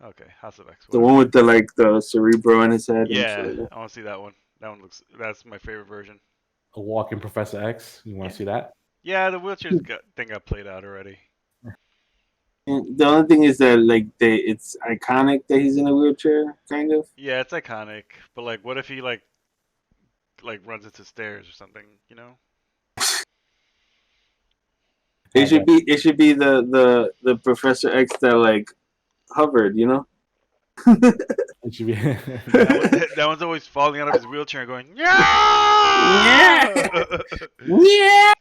Okay, House of X. The whatever. one with the like the cerebro in his head. and shit Yeah, like that. I want to see that one. That one looks. That's my favorite version. A walking Professor X. You want to Yeah. see that? Yeah, the wheelchair thing got played out already. And the only thing is that like it's iconic that he's in a wheelchair, kind of. Yeah, it's iconic. But like, what if he like runs into stairs or something? You know? It should be the Professor X that like hovered, you know. It should be. That one's always falling out of his wheelchair and going, yeah, Yeah.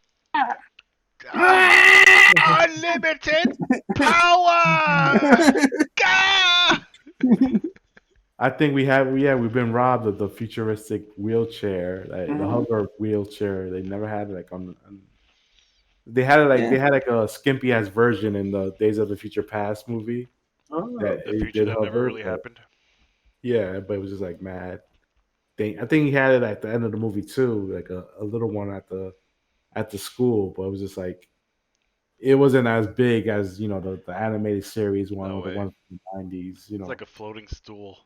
unlimited power. Gah! I think we've been robbed of the futuristic wheelchair, like the hover wheelchair. They never had it like on they had it like they had like a skimpy ass version in the Days of the Future Past movie. Oh, That The it future did that never hover, really but- happened. Yeah, but it was just like mad. I think he had it at the end of the movie too, like a little one at the school, but it was just like it wasn't as big as the animated series one No or the way. one from the 90s. It's like a floating stool.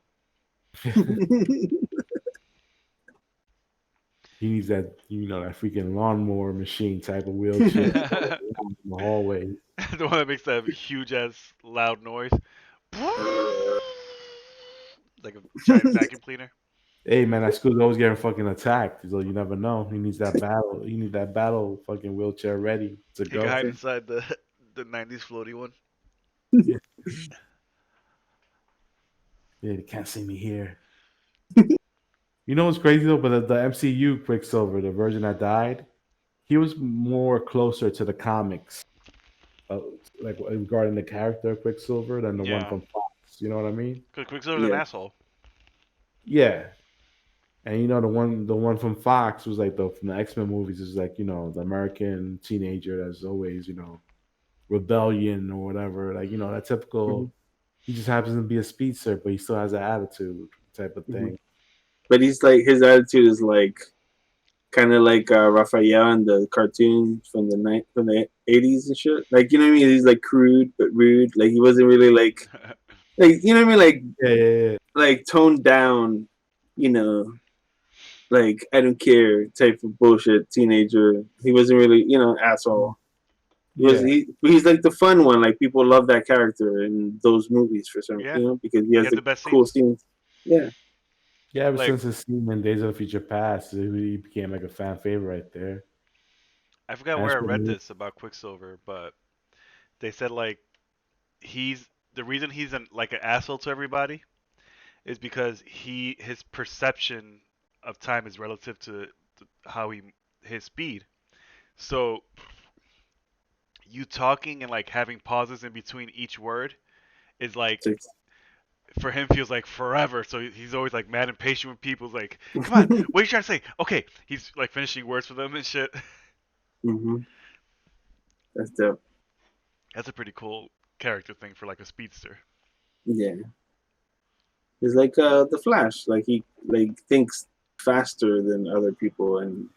He needs that that freaking lawnmower machine type of wheelchair in the hallway. The one that makes that huge ass loud noise. Like a giant vacuum cleaner. Hey man, that school's always getting fucking attacked, so you never know. He needs that battle. He needs that battle fucking wheelchair ready to He go. can hide inside the 90s floaty one. Yeah, they can't see me here. You know what's crazy though? But the MCU Quicksilver, the version that died, he was more closer to the comics, like regarding the character Quicksilver than the one Yeah. from Fox. You know what I mean? Because Quicksilver's an Yeah. asshole. Yeah. And the one from Fox was like from the X-Men movies is like the American teenager that's always rebellion or whatever, like that typical. He just happens to be a speedster, but he still has an attitude type of thing. But he's like his attitude is like kind of like Raphael in the cartoon from the 80s and shit. Like you know what I mean? He's like crude but rude. Like he wasn't really like you know what I mean? Like Yeah. like toned down. You know, like I don't care type of bullshit teenager. He wasn't really asshole. He's like the fun one. Like people love that character in those movies for some Yeah. because he has had the the best cool scenes. scenes. Yeah. Yeah, ever Like- since his scene in Days of the Future Past, he became like a fan favorite right there. I forgot That's where I what read he- this about Quicksilver, but they said like he's the reason he's like an asshole to everybody is because his perception of time is relative to how his speed. So you talking and like having pauses in between each word is like for him feels like forever. So he's always like mad and patient with people. He's like, come on, what are you trying to say? Okay, he's like finishing words for them and shit. Mm-hmm. That's dope. That's a pretty cool character thing for like a speedster. Yeah. It's like the Flash. Like he like thinks faster than other people, and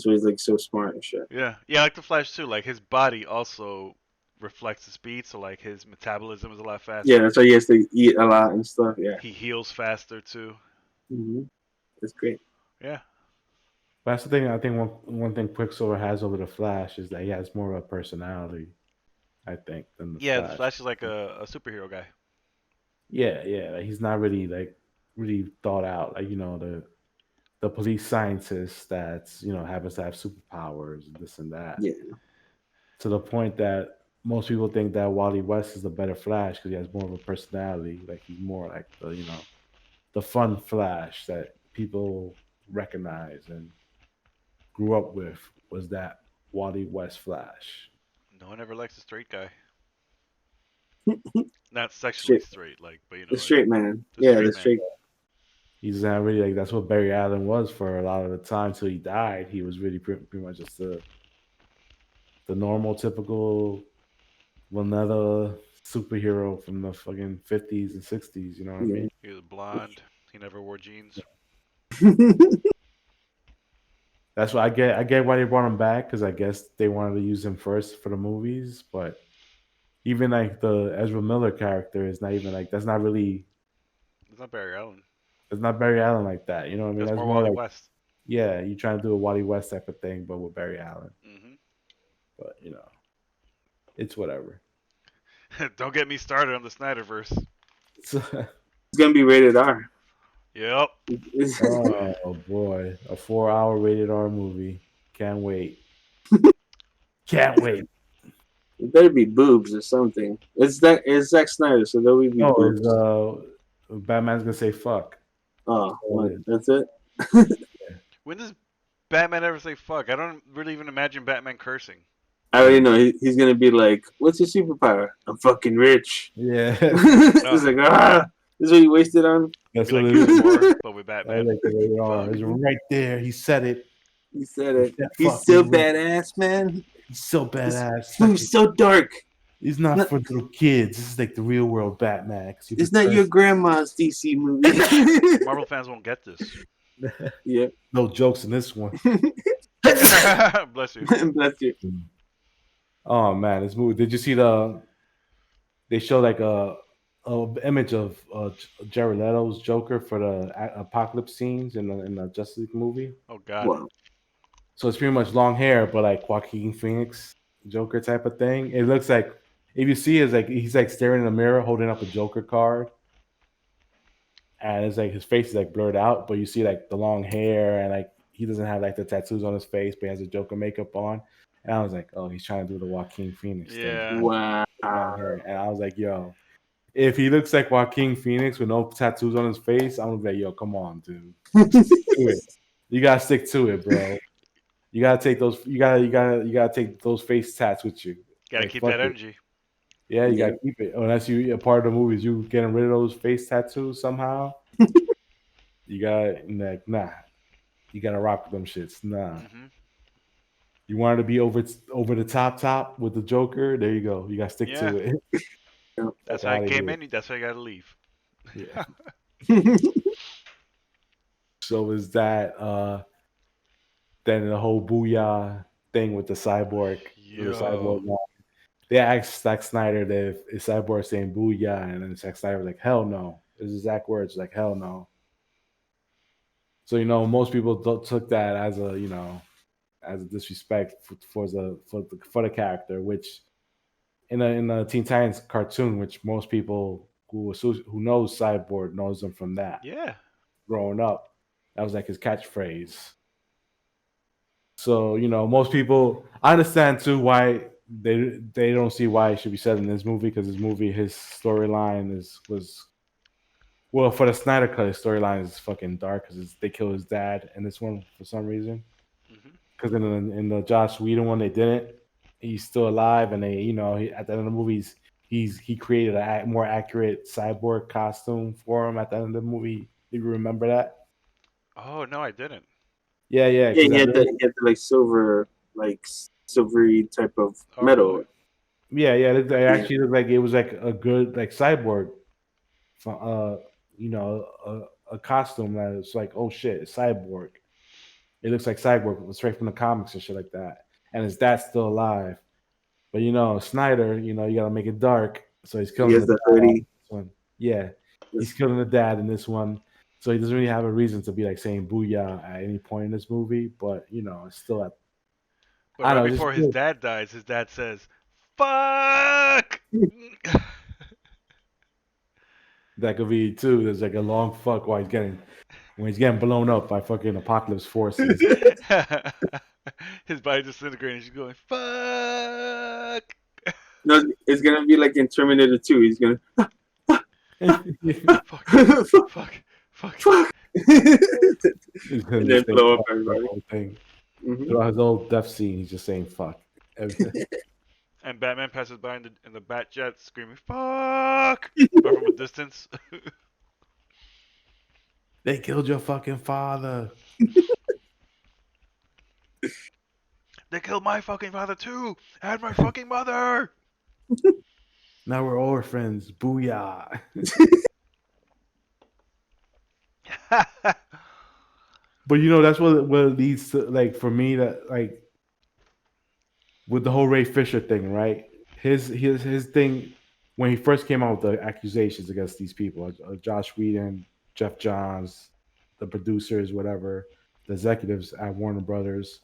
so he's like so smart and shit. Yeah, yeah, like the Flash too. Like his body also reflects the speed, so like his metabolism is a lot faster. Yeah, that's why he has to eat a lot and stuff. Yeah. He heals faster too. Mm-hmm. That's great. Yeah. That's the thing. I think one thing Quicksilver has over the Flash is that he has more of a personality. I think than the Yeah, Flash. the Flash is like a superhero guy. Yeah, yeah. Like, he's not really like really thought out. Like the police scientist that's happens to have superpowers and this and that. Yeah. To the point that most people think that Wally West is the better Flash because he has more of a personality. Like he's more like the fun Flash that people recognize and grew up with was that Wally West Flash. No one ever likes a straight guy. Not sexually straight, like, but the straight like, man. the Yeah, straight the man. straight. He's not really like that's what Barry Allen was for a lot of the time till he died. He was really pretty much just the normal, typical vanilla superhero from the fucking 50s and 60s. You know what I mean? He was blonde. He never wore jeans. That's why I get why they brought him back because I guess they wanted to use him first for the movies. But even like the Ezra Miller character is not even like that's not really. It's not Barry Allen. It's not Barry Allen like that. You know what I mean? That's more Wally like, West. Yeah, you trying to do a Wally West type of thing, but with Barry Allen. Mm-hmm. But it's whatever. Don't get me started on the Snyderverse. It's gonna be rated R. Yep. Oh boy, a 4-hour rated R movie. Can't wait. Can't wait. It better be boobs or something. It's Zack Snyder, so there will be No, boobs. Batman's gonna say fuck. Oh, what? That's it. When does Batman ever say fuck? I don't really even imagine Batman cursing. I already know he's gonna be like, "What's your superpower? I'm fucking rich." Yeah, He's like, this is what you wasted on. that's Be what like it is. War, but with I Batman. like the rated R. It's right there. He said it. He said it. Yeah, He's fuck, so he's rich. badass, man. He's so badass. He's so dark. He's not for little kids. This is like the real world Batman. It's not your grandma's DC movie. Marvel fans won't get this. Yeah. No jokes in this one. Bless you. Bless you. Oh man, this movie. Did you see they show like a image of Jared Leto's Joker for the apocalypse scenes in the Justice League movie? Oh God. Wow. So it's pretty much long hair, but like Joaquin Phoenix Joker type of thing. It looks like if you see, it's like he's like staring in the mirror, holding up a Joker card, and it's like his face is like blurred out, but you see like the long hair and like he doesn't have like the tattoos on his face, but he has the Joker makeup on. And I was like, oh, he's trying to do the Joaquin Phoenix Yeah. thing. Wow. And I was like, yo, if he looks like Joaquin Phoenix with no tattoos on his face, I'm gonna be like, yo, come on, dude. Stick to it. You gotta stick to it, bro. You gotta take those. You gotta take those face tats with you. Gotta Like, keep fuck that it. energy. Yeah, you gotta keep it. Unless you a part of the movies, you getting rid of those face tattoos somehow. You gotta like nah. You gotta rock with them shits. Nah. Hmm. You wanted to be over the top with the Joker. There you go. You gotta stick to it. That's how I outta came here. in. That's how I gotta leave. Yeah. So is that then the whole Booyah thing with the cyborg Yo. line. They asked Zack Snyder if Cyborg saying Booyah, and then Zack Snyder was like, hell no. His exact words like, hell no. So most people took that as a disrespect for the character, which in the Teen Titans cartoon, which most people who knows Cyborg knows him from that Yeah. growing up. That was like his catchphrase. So most people, I understand too why they don't see why it should be said in this movie, because his storyline was well, for the Snyder cut, his storyline is fucking dark because they kill his dad in this one for some reason. Hmm. Because in the Joss Whedon one, they didn't. He's still alive, and at the end of the movies, he created a more accurate cyborg costume for him at the end of the movie. Do you remember that? Oh no, I didn't. Yeah, yeah. Yeah, Because he had the like silver, like silvery type of Oh really? metal. yeah, yeah. It Yeah. actually looked like it was like a good like cyborg, uh, a costume that was like, oh shit, it's cyborg. It looks like cyborg, it was straight from the comics and shit like that. And his dad's still alive. But Snyder, you gotta make it dark, so he's He killing has the the dad in hoodie. this one. Yeah, he's This- killing the dad in this one, so he doesn't really have a reason to be like saying "booyah" at any point in this movie. But it's still But I right don't know, just before his dad dies, his dad says, "Fuck." that could be too. There's like a long fuck while when he's getting blown up by fucking apocalypse forces. His body disintegrating. She's going, "Fuck." No, it's gonna be like in Terminator 2. He's gonna Fuck. fuck, Fuck. Fuck. fuck, He's gonna and then just say blow up fuck the everybody. whole thing. Hmm. Throughout his whole death scene, he's just saying fuck. And Batman passes by in the bat jet, screaming, "Fuck!" but from a distance. They killed your fucking father. They killed my fucking father too, and my fucking mother. Now we're orphans. Booyah. But that's what it leads to, like, for me, that like with the whole Ray Fisher thing, right? His thing when he first came out with the accusations against these people, Josh Whedon, Jeff Johns, the producers, whatever, the executives at Warner Brothers.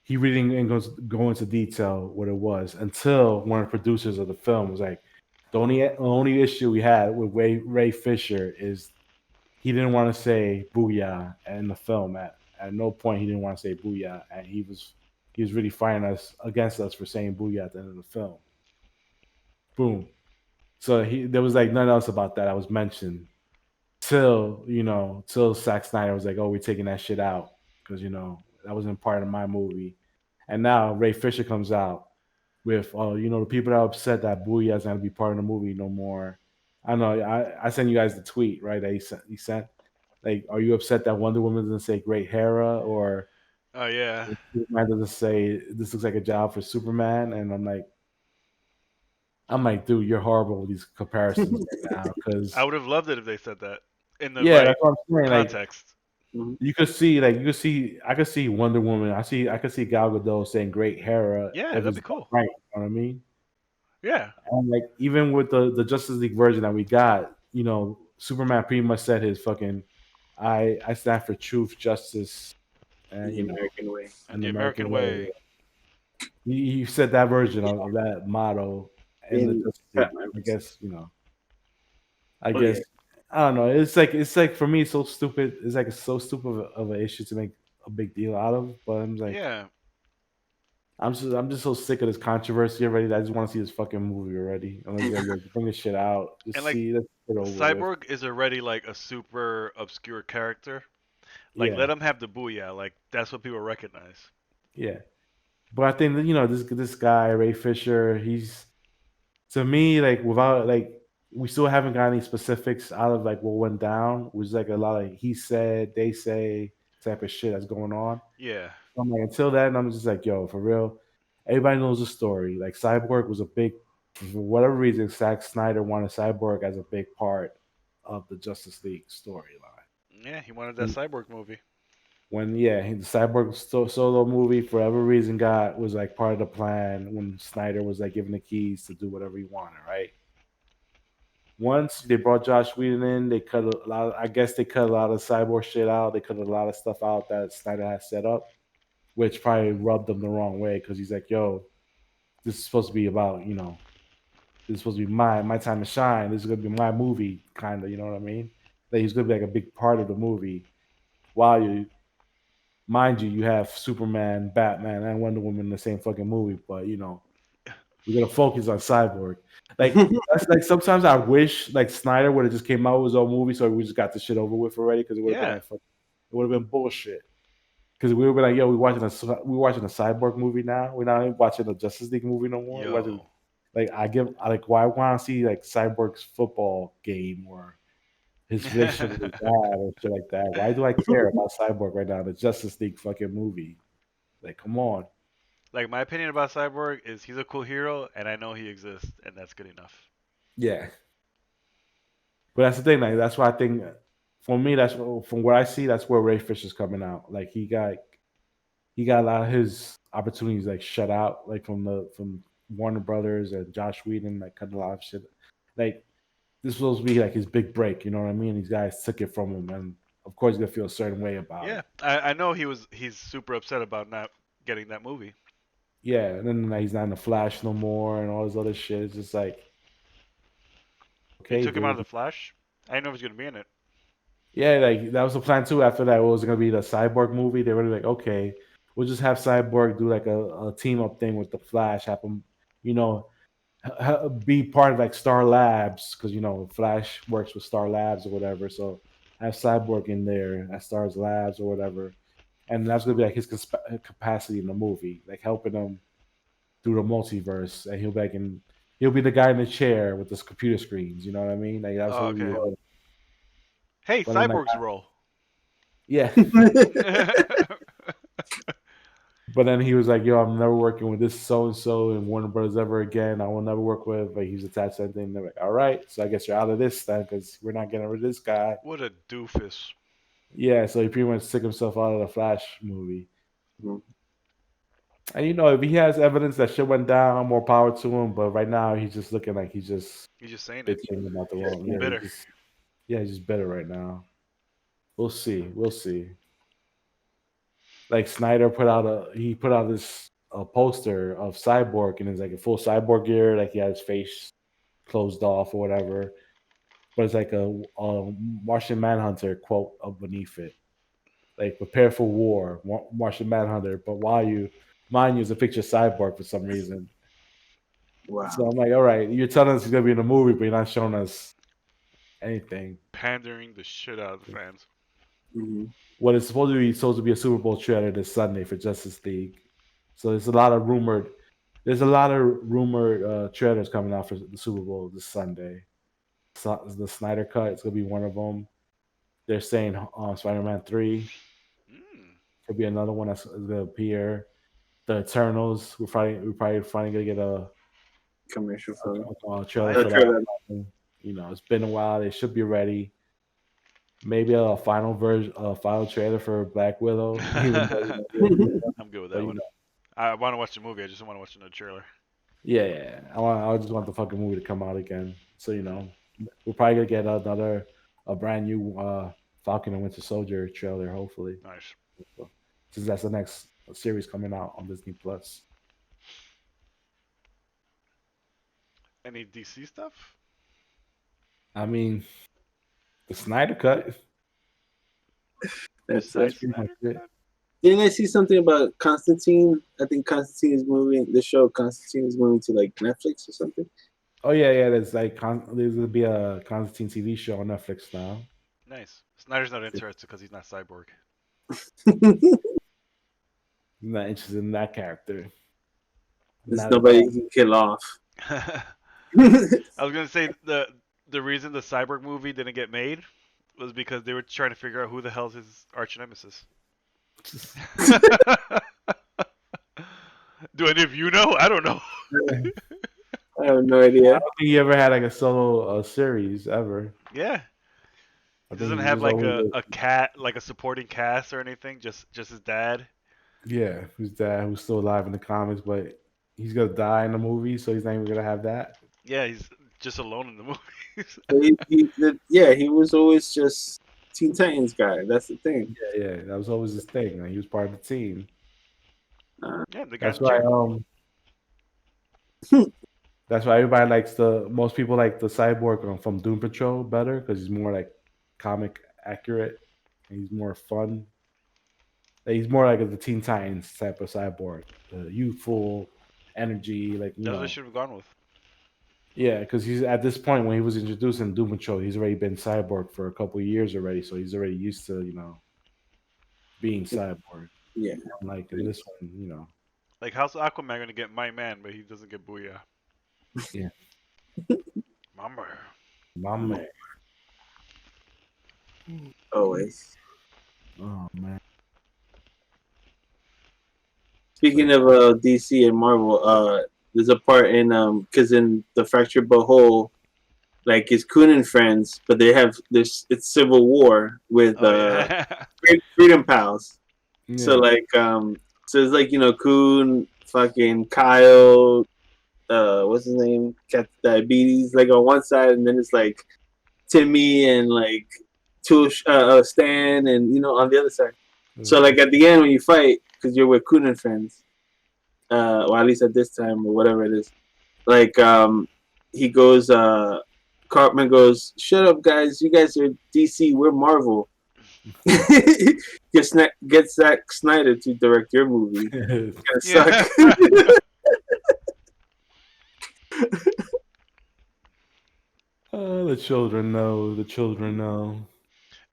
He really didn't go into detail what it was until one of the producers of the film was like, the only issue we had with Ray Fisher is he didn't want to say "booyah" in the film. At no point he didn't want to say "booyah," and he was really fighting us against us for saying "booyah" at the end of the film. Boom. So there was like nothing else about that I was mentioned till Zack Snyder was like, "Oh, we're taking that shit out because that wasn't part of my movie." And now Ray Fisher comes out with, "Oh, the people that are upset that Booyah is not gonna be part of the movie no more." I know. I sent you guys the tweet, right? That he sent. Like, are you upset that Wonder Woman doesn't say "Great Hera" or Oh yeah. Superman doesn't say "This looks like a job for Superman"? And I'm like, dude, you're horrible with these comparisons right now because I would have loved it if they said that in the yeah, right that's what I'm saying. Like, context. I could see Wonder Woman. I could see Gal Gadot saying "Great Hera" Yeah, if that'd it's be cool. right. You know what I mean? Yeah. And like even with the Justice League version that we got, Superman pretty much said his fucking I stand for truth, justice, and The American way. and The the American American way. way. He said that version of that motto in the In Justice League. Batman. I guess I Oh, guess yeah. I don't know. It's like for me, it's so stupid. It's like so stupid of an issue to make a big deal out of. But I'm like, Yeah. I'm just so sick of this controversy already that I just want to see this fucking movie already. I'm like, yo, bring this shit out. And Just like see, let's get it over with. Cyborg is already like a super obscure character. Like Yeah, let him have the booyah. Like that's what people recognize. yeah. But I think that this guy Ray Fisher, he's to me like without like we still haven't got any specifics out of like what went down. It was like a lot of he said, they say type of shit that's going on. Yeah. I'm like, until then, I'm just like, yo, for real. Everybody knows the story. Like Cyborg was a big, for whatever reason, Zack Snyder wanted Cyborg as a big part of the Justice League storyline. Yeah, he wanted that cyborg movie. when the Cyborg solo movie for whatever reason was like part of the plan when Snyder was like given the keys to do whatever he wanted, right? Once they brought Josh Whedon in, they cut a lot. I guess they cut a lot of Cyborg shit out. They cut a lot of stuff out that Snyder had set up, which probably rubbed them the wrong way because he's like, "Yo, this is supposed to be about this is supposed to be my time to shine. This is gonna be my movie, kind of. You know what I mean? Like he's gonna be like a big part of the movie." While mind you, you have Superman, Batman, and Wonder Woman in the same fucking movie, but we're gonna focus on Cyborg. Like that's like sometimes I wish like Snyder would have just came out with his own movie, so we just got the shit over with already because it would have been Yeah. like it would have been bullshit. Because we would have been like, yo, we're watching a Cyborg movie now. We're not even watching a Justice League movie no more. We're watching, Yo. like why I want to see like Cyborg's football game or his relationship with his dad or shit like that. Why do I care about Cyborg right now? The Justice League fucking movie. Like, come on. Like my opinion about Cyborg is he's a cool hero, and I know he exists, and that's good enough. Yeah. But that's the thing. Like, that's why I think for me, that's from what I see, that's where Ray Fisher's coming out. Like, he got a lot of his opportunities like shut out, like from Warner Brothers and Josh Whedon, like cut a lot of shit. Like, this was supposed to be like his big break. You know what I mean? These guys took it from him, and of course, he's gonna feel a certain way about Yeah, it. I know he's super upset about not getting that movie. Yeah, and then like, he's not in the Flash no more, and all this other shit. It's just like, They okay, took him out of dude. the Flash. I didn't know he was gonna be in it. Yeah, like that was the plan too. After that, it was gonna be the Cyborg movie. They were like, okay, we'll just have Cyborg do like a team up thing with the Flash, have him, you know, be part of like Star Labs because Flash works with Star Labs or whatever. So have Cyborg in there at Star's Labs or whatever, and that's gonna be like his capacity in the movie, like helping him through the multiverse, and he'll be the guy in the chair with the computer screens. You know what I mean? Like that's Oh, what we. okay. Hey, But then like Cyborg's role. yeah. But then he was like, "Yo, I'm never working with this so and so and Warner Brothers ever again. I will never work with." Like he's attached to anything. And they're like, "All right, so I guess you're out of this then, because we're not getting rid of this guy." What a doofus. Yeah, so he pretty much took himself out of the Flash movie. Mhm. And if he has evidence that shit went down, more power to him. But right now, he's just looking like he's just He's just saying it. bitching about the wrong. Yeah, Bitter. he's just bitter right now. We'll see. We'll see. Like Snyder put out this poster of Cyborg and it's like a full Cyborg gear, like he had his face closed off or whatever. But it's like a Martian Manhunter quote up beneath it, like prepare for war, Martian Manhunter. But mind you, it's a picture of Cyborg for some reason. Wow. So I'm like, all right, you're telling us he's gonna be in the movie, but you're not showing us anything. Pandering the shit out of the fans. Mhm. What is supposed to be a Super Bowl trailer this Sunday for Justice League. So there's a lot of rumored trailers coming out for the Super Bowl this Sunday. So, the Snyder Cut is gonna be one of them. They're saying Spider-Man 3 could be another one that's gonna appear. The Eternals, we're probably finally gonna get a Commercial for trailer Finally. for that. It's been a while. They should be ready. Maybe a final trailer for Black Widow. I'm good with that one. I want to watch the movie. I just don't want to watch another trailer. Yeah. I just want the fucking movie to come out again. So we're probably gonna get a brand new Falcon and Winter Soldier trailer, hopefully. Nice. Since that's the next series coming out on Disney Plus. Any DC stuff? I mean, the Snyder Cut. That's pretty much it. Didn't I see something about Constantine? I think Constantine is moving. The show Constantine is moving to like Netflix or something. Oh yeah. There's there's gonna be a Constantine TV show on Netflix now. Nice. Snyder's not interested because he's not Cyborg. I'm not interested in that character. There's Not at nobody all. you can kill off. I was gonna say the reason the Cyborg movie didn't get made was because they were trying to figure out who the hell's his arch nemesis. Do any of you know? I don't know. I have no I idea. don't think he ever had like a solo series ever. Yeah. He doesn't have like a cat, like a supporting cast or anything. Just his dad. Yeah, his dad who's still alive in the comics, but he's gonna die in the movie, so he's not even gonna have that. Yeah, he's just alone in the movies. So he was always just Teen Titans guy. That's the thing. Yeah, that was always his thing. Like, he was part of the team. Yeah, the guy That's in the why chair. that's why everybody likes most people like the cyborg from Doom Patrol better because he's more like comic accurate. And he's more fun. He's more like the Teen Titans type of cyborg, the youthful energy, like That's what I should have gone with. Yeah, because he's at this point when he was introduced in Doom Patrol, he's already been cyborg for a couple of years already, so he's already used to being cyborg. Yeah, Unlike in this one, Like, how's Aquaman gonna get My Man, but he doesn't get Booyah? Yeah. Mama. My man. always. Oh man. Speaking of DC and Marvel, there's a part in because in the Fractured But Whole, like it's Coon and friends, but they have this. It's Civil War with Yeah. Freedom Pals. Yeah. So like so it's like Coon, fucking Kyle, what's his name, Cat Diabetes, like on one side, and then it's like Timmy and like Stan, and on the other side. So like at the end when you fight, because you're with Coon and friends, or at least at this time or whatever it is, like he goes, Cartman goes, "Shut up, guys! You guys are DC. We're Marvel." Get Zack Snyder to direct your movie. It's gonna suck. The children know. The children know.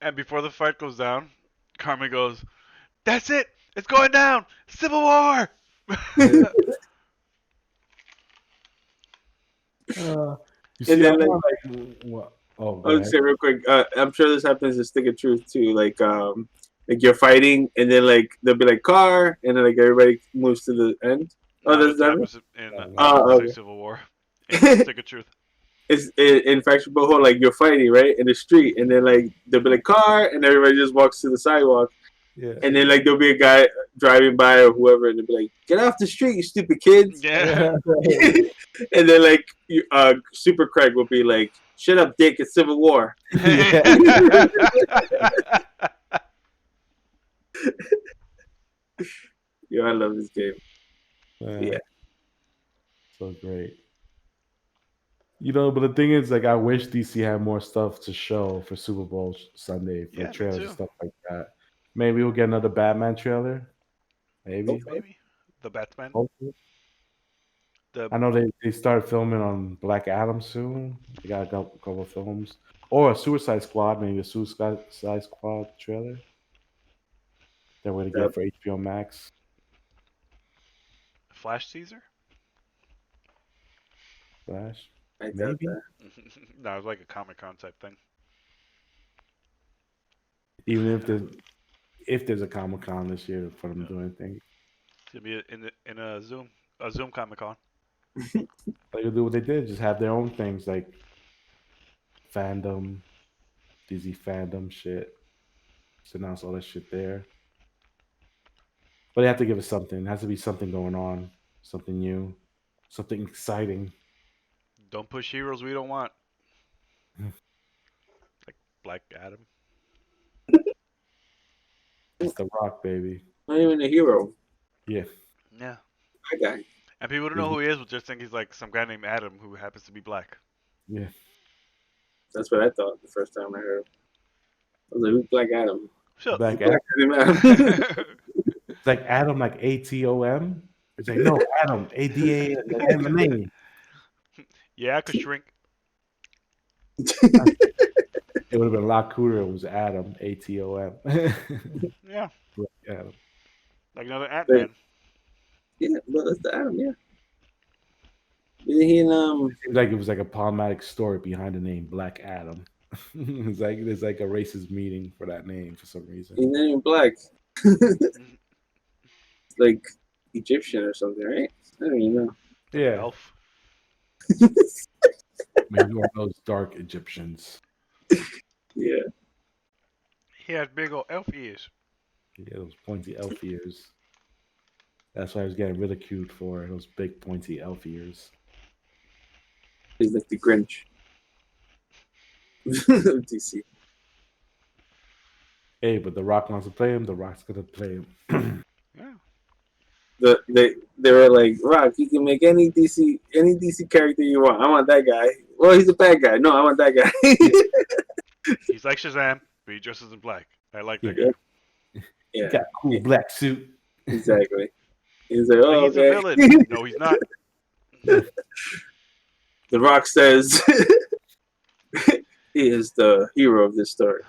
And before the fight goes down, Carmen goes, "That's it! It's going down! Civil War!" You see, And then, what? Oh, I'll just say real quick. I'm sure this happens in Stick of Truth too. Like you're fighting, and then like they'll be like car, and then like everybody moves to the end. Oh, No, that's that that. happens in Okay. Civil War. In Stick of Truth. It's in Fractured But Whole, like you're fighting right in the street, and then like there'll be like car, and everybody just walks to the sidewalk, Yeah. and then like there'll be a guy driving by or whoever, and they'll be like, "Get off the street, you stupid kids!" Yeah. And then like Super Craig will be like, "Shut up, Dick! It's Civil War." Yeah, I love this game. Yeah. So great. But the thing is, like, I wish DC had more stuff to show for Super Bowl Sunday for Yeah, me trailers too. and stuff like that. Maybe we'll get another Batman trailer. Maybe. Maybe the Batman. Hopefully. The I know they started filming on Black Adam soon. They got a couple of films. Or a Suicide Squad, maybe a Suicide Squad trailer. That we're going to get for HBO Max. Flash teaser. Flash. I doubt Maybe. that. No, it's like a Comic-Con type thing. Even if there's a Comic-Con this year for them to do anything. It's gonna be in a Zoom Comic-Con. They could do what they did, just have their own things like fandom, Disney fandom shit. Just announce all that shit there. But they have to give us something. It has to be something going on, something new, something exciting. Don't push heroes we don't want. Like Black Adam. It's The Rock, baby. Not even a hero. Yeah. Yeah. That guy. And people don't know who he is, will just think he's like some guy named Adam who happens to be black. Yeah. That's what I thought the first time I heard him. I was like, "Who's Black Adam?" Shut Black Black Adam. Adam. It's like Adam, like ATOM. It's like, no, Adam, ADA, and the name. Yeah, I could shrink. It would have been a lot cooler if it was Adam, ATOM. Yeah. Adam. Like another Ant-Man. Yeah, but that's the Adam. Yeah. Didn't he? It seems like it was like a problematic story behind the name Black Adam. It's like there's like a racist meaning for that name for some reason. He's not even black. It's like Egyptian or something, right? I don't even know. Yeah, Elf. maybe one of those dark Egyptians. Yeah. He has big old elf ears. Yeah, those pointy elf ears. That's why I was getting ridiculed for those big pointy elf ears. He's like the Grinch. DC. Hey, but The Rock wants to play him. The Rock's gonna play him. Yeah. They were like, Rock, you can make any DC character you want. I want that guy. Well, he's a bad guy. No, I want that guy. He's like Shazam, but he dresses in black. I like that Yeah. guy. Yeah, Got a cool black suit. exactly. He's like, But oh, he's okay. a villain. No, he's not. The Rock says he is the hero of this story.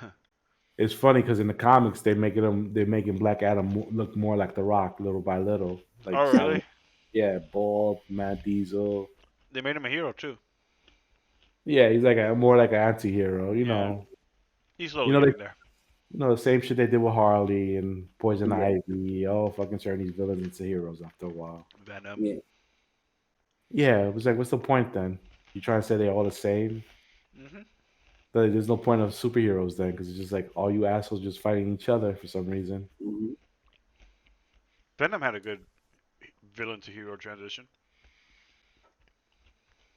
It's funny because in the comics they're making Black Adam look more like The Rock little by little. Like, Oh, really? Yeah, bald, Matt Diesel. They made him a hero too. Yeah, he's like more like an anti-hero. You Yeah. know, He's slowly You know, getting there. the same shit they did with Harley and Poison Yeah. Ivy. Oh, fucking turn these villains into heroes after a while. Venom. Yeah. Yeah, it was like, what's the point then? You trying to say they're all the same? Hmm. But there's no point of superheroes then, because it's just like all you assholes just fighting each other for some reason. Mhm. Venom had a good villain to hero transition.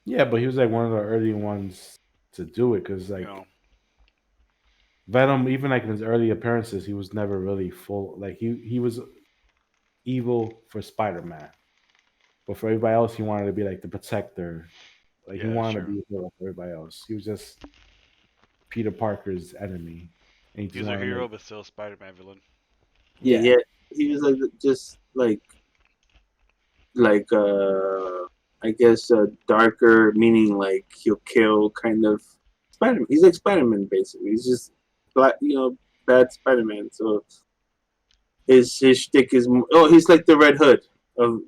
Yeah, but he was like one of the early ones to do it, because like You know. Venom, even like in his early appearances, he was never really full. Like he was evil for Spider-Man, but for everybody else, he wanted to be like the protector. Like he Yeah, wanted sure. to be a hero for everybody else. He was just Peter Parker's enemy. And He was a hero, but still a Spider-Man villain. Yeah, he was like just like I guess darker, meaning like he'll kill kind of Spider-Man. He's like Spider-Man basically. He's just black, bad Spider-Man. So his shtick is he's like the Red Hood of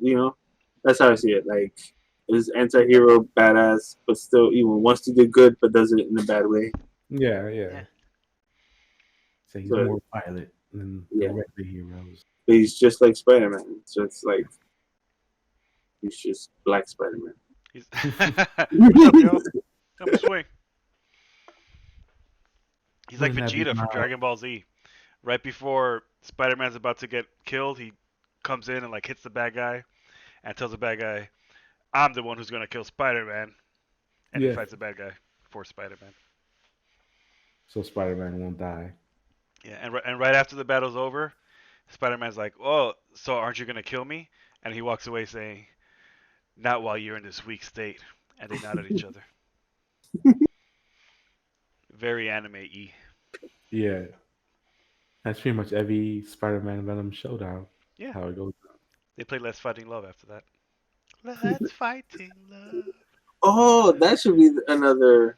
that's how I see it. Like his anti-hero, badass, but still even wants to do good, but does it in a bad way. yeah. So he's So- more violent than Yeah. the regular heroes. But he's just like Spider-Man. So it's like he's just black Spider-Man. He's What's up, yo? Come swing. He's like Wouldn't that be Vegeta from wild? Dragon Ball Z. Right before Spider-Man's about to get killed, he comes in and like hits the bad guy and tells the bad guy, "I'm the one who's gonna kill Spider-Man," and he Yeah. fights the bad guy for Spider-Man. So Spider-Man won't die. Yeah, and right after the battle's over, Spider-Man's like, "Oh, so aren't you gonna kill me?" And he walks away saying, "Not while you're in this weak state." And they nod at each other. Very anime-y. Yeah. That's pretty much every Spider-Man Venom showdown. Yeah. How it goes. They play Let's Fighting Love after that. Let's Fighting Love. Oh, that should be another,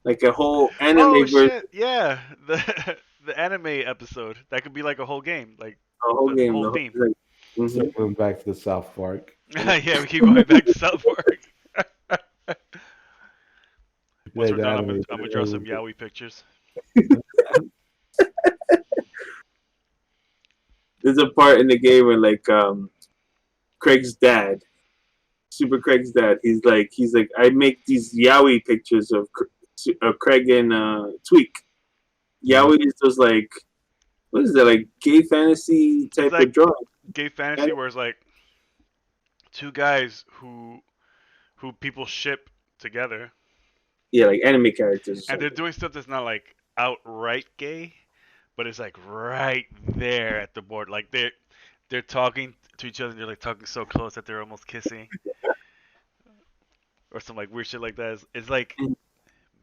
like a whole anime Oh version, shit! Yeah, the anime episode. That could be like a whole game, like a whole the game. whole the whole- theme. like, mhm. Circling back to the South Park. Yeah, we keep going back to South Park. Once Yeah, we're the done, I'm anime- gonna draw some yaoi pictures. There's a part in the game where like Craig's dad, Super Craig's dad, he's like I make these yaoi pictures of Craig and Tweak. Yaoi is just like, what is that, like gay fantasy type like- of drawing? Gay fantasy, where it's like two guys who people ship together, Yeah, like anime characters. or and they're something. doing stuff that's not like outright gay, but it's like right there at the board. Like they're talking to each other, and they're like talking so close that they're almost kissing, or some like weird shit like that. It's like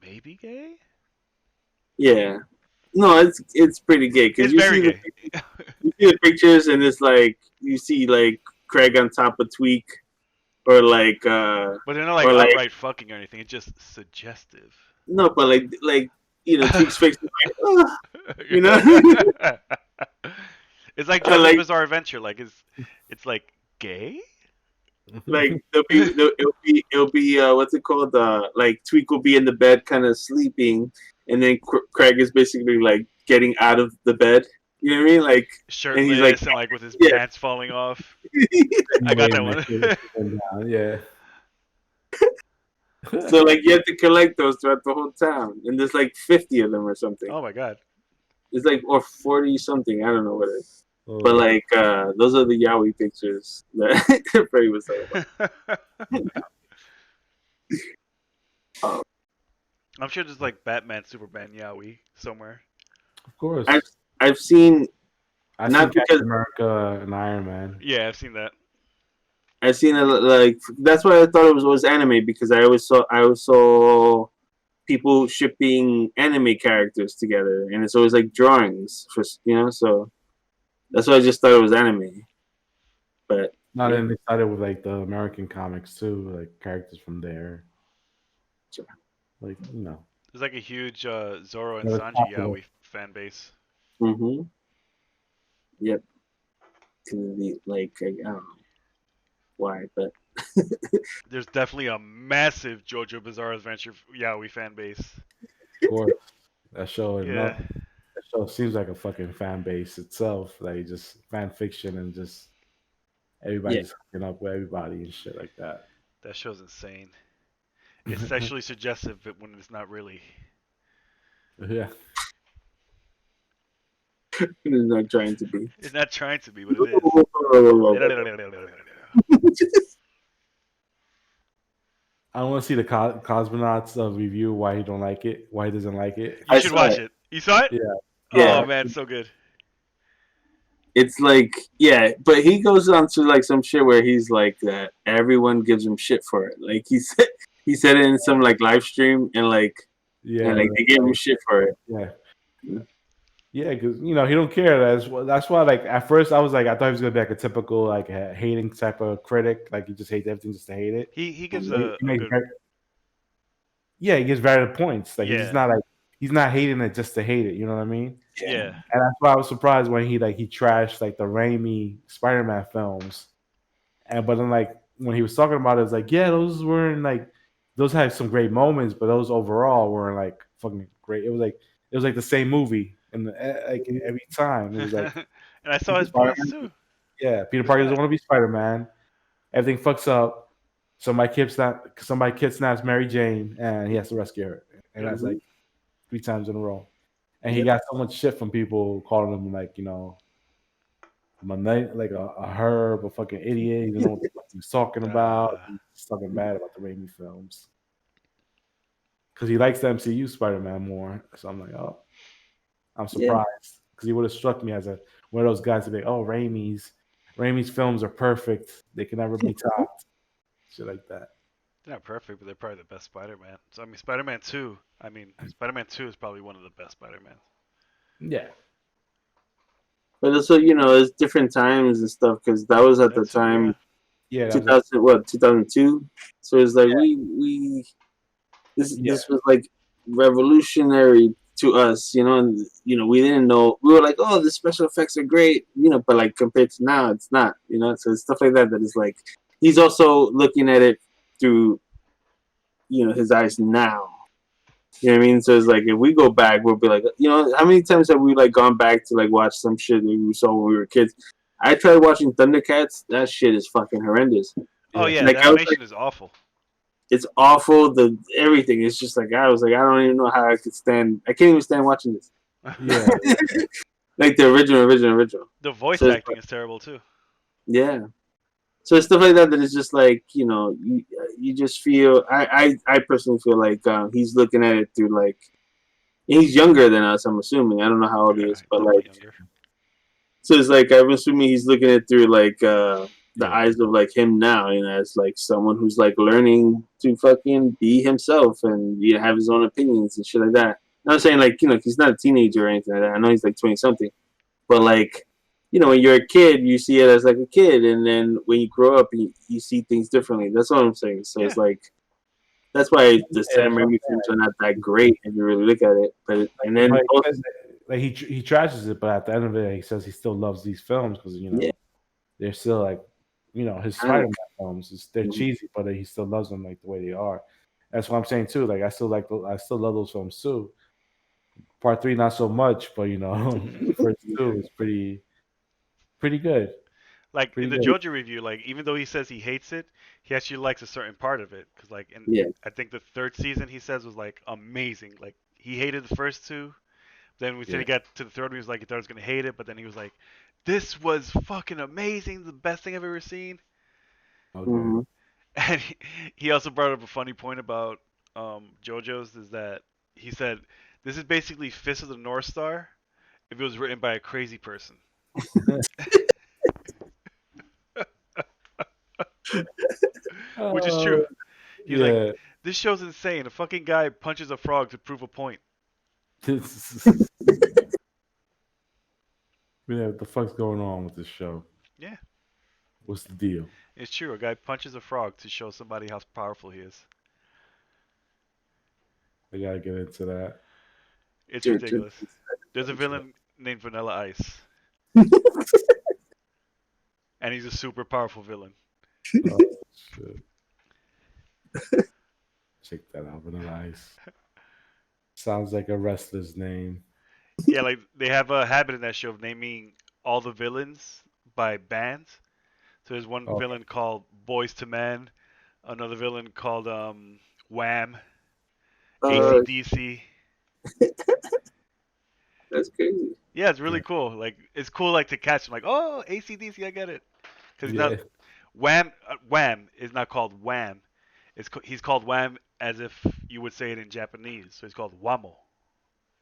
maybe gay. Yeah. No, it's pretty gay because It's very gay. You see the pictures and it's like you see like Craig on top of Tweak, or like But they're not like Or, like- outright fucking or anything. It's just suggestive. no, but like Tweak's face is like, "Ugh," you know. It's like I JoJo's like- Bizarre Adventure. Like it's like gay. Like it'll be what's it called? Like Tweak will be in the bed, kind of sleeping, and then Craig is basically like getting out of the bed. You know what I mean? Like Shirtless and like with his Yeah. pants falling off. I got that one. Yeah. so, like you have to collect those throughout the whole town, and there's like 50 of them or something. Oh my god. It's like or 40 something. I don't know what it is. Oh, But like those are the Yaoi pictures that Freddie was talking about. I'm sure there's like Batman, Superman, Yowie somewhere. of course. I've seen I've not seen because Captain America and Iron Man. Yeah, I've seen that. I've seen it like that's why I thought it was anime because I always saw people shipping anime characters together and it's always like drawings for so that's why I just thought it was anime. But Not then they started with like the American comics too, like characters from there. Sure. Like There's like a huge Zoro and Yeah, Sanji popular. Yowie fan base. Yep. Like I don't know why, but There's definitely a massive JoJo Bizarre Adventure Yowie fan base. of course. That show is Yeah. that show seems like a fucking fan base itself. Like just fan fiction and just everybody just hooking up with everybody and shit like that. That show's insane. It's sexually suggestive when it's not really. Yeah. it's not trying to be. It's not trying to be, but it is. I want to see the cosmonauts review why he don't like it, why he doesn't like it. You should watch it. You saw it? Yeah. Yeah. Oh man, it's so good. It's like but he goes on to like some shit where he's like that everyone gives him shit for it. Like he said it in some like live stream and like and like they gave him shit for it. Yeah, because he don't care. That's why. Like at first, I was like, I thought he was gonna be like a typical like hating type of critic. Like he just hates everything just to hate it. He gives he gives valid points. Like Yeah. he's not hating it just to hate it. You know what I mean? Yeah. And that's why I was surprised when he trashed like the Raimi Spider-Man films. But then like when he was talking about it, it's like those weren't like those had some great moments, but those overall weren't like fucking great. It was like the same movie. And like every time it was like, and I saw his points too. Yeah, Peter Parker doesn't want to be Spider-Man. Everything fucks up. Somebody kidnaps Mary Jane, and he has to rescue her. And that's like 3 times in a row. And he got so much shit from people calling him like like a herb, a fucking idiot. He didn't know what the fuck he was talking about. He's talking bad about the Raimi films because he likes the MCU Spider-Man more. So I'm like, oh. I'm surprised because he would have struck me as one of those guys to be, oh, Raimi's films are perfect. They can never be topped. Shit like that. They're not perfect, but they're probably the best Spider-Man. So Spider-Man 2. Spider-Man 2 is probably one of the best Spider-Man. Yeah. But also, it's different times and stuff because that was at the time. Yeah. 2002. So it's like this was like revolutionary to us, and we didn't know. We were like, oh, the special effects are great, but like compared to now, it's not, so it's stuff like that is like he's also looking at it through his eyes now, you know what I mean? So it's like if we go back, we'll be like, how many times have we like gone back to like watch some shit that we saw when we were kids? I tried watching Thundercats. That shit is fucking horrendous. Oh yeah, like, the animation is awful. It's awful. Everything. It's just like I was like, I don't even know how I could stand. I can't even stand watching this. Yeah. Like the original. The voice acting is terrible too. Yeah. So it's stuff like that is just like you just feel. I personally feel like he's looking at it through like he's younger than us. I'm assuming. I don't know how old he is, but like. Younger. So it's like I'm assuming he's looking at it through like. The eyes of like him now, as like someone who's like learning to fucking be himself and have his own opinions and shit like that. I'm saying like he's not a teenager or anything like that. I know he's like 20 something, but like when you're a kid, you see it as like a kid, and then when you grow up, you see things differently. That's what I'm saying. So it's like that's why the Sam Raimi films are not that great if you really look at it. But and then like he trashes it, but at the end of it, he says he still loves these films because they're still like. His Spider-Man films, they're cheesy, but he still loves them like the way they are. That's what I'm saying too. Like I still love those films too. Part 3, not so much, but first 2 is pretty good. Like in the JoJo review, like even though he says he hates it, he actually likes a certain part of it. Because like I think the 3rd season he says was like amazing. Like he hated the first 2, Then we said he Yeah. got to the third one. He was like, he thought he was gonna hate it, but then he was like, "This was fucking amazing. The best thing I've ever seen." Okay. Mhm. And he also brought up a funny point about JoJo's is that he said this is basically Fist of the North Star if it was written by a crazy person. Which is true. He's like, Yeah. this show's insane. A fucking guy punches a frog to prove a point. Yeah, what the fuck's going on with this show? Yeah, What's the deal? it's true. A guy punches a frog to show somebody how powerful he is. I gotta get into that. It's Dude, ridiculous. There's a villain named Vanilla Ice, and he's a super powerful villain. Oh, shit. Check that out, Vanilla Ice. Sounds like a wrestler's name. Yeah, like they have a habit in that show of naming all the villains by bands. So there's one Oh. villain called Boys to Men, another villain called Wham, AC/DC. That's crazy. Yeah, it's really cool. Like it's cool, like to catch them. Like, oh, AC/DC, I get it. Because Yeah. Wham is not called Wham. He's called Wham as if you would say it in Japanese. So he's called Wamo.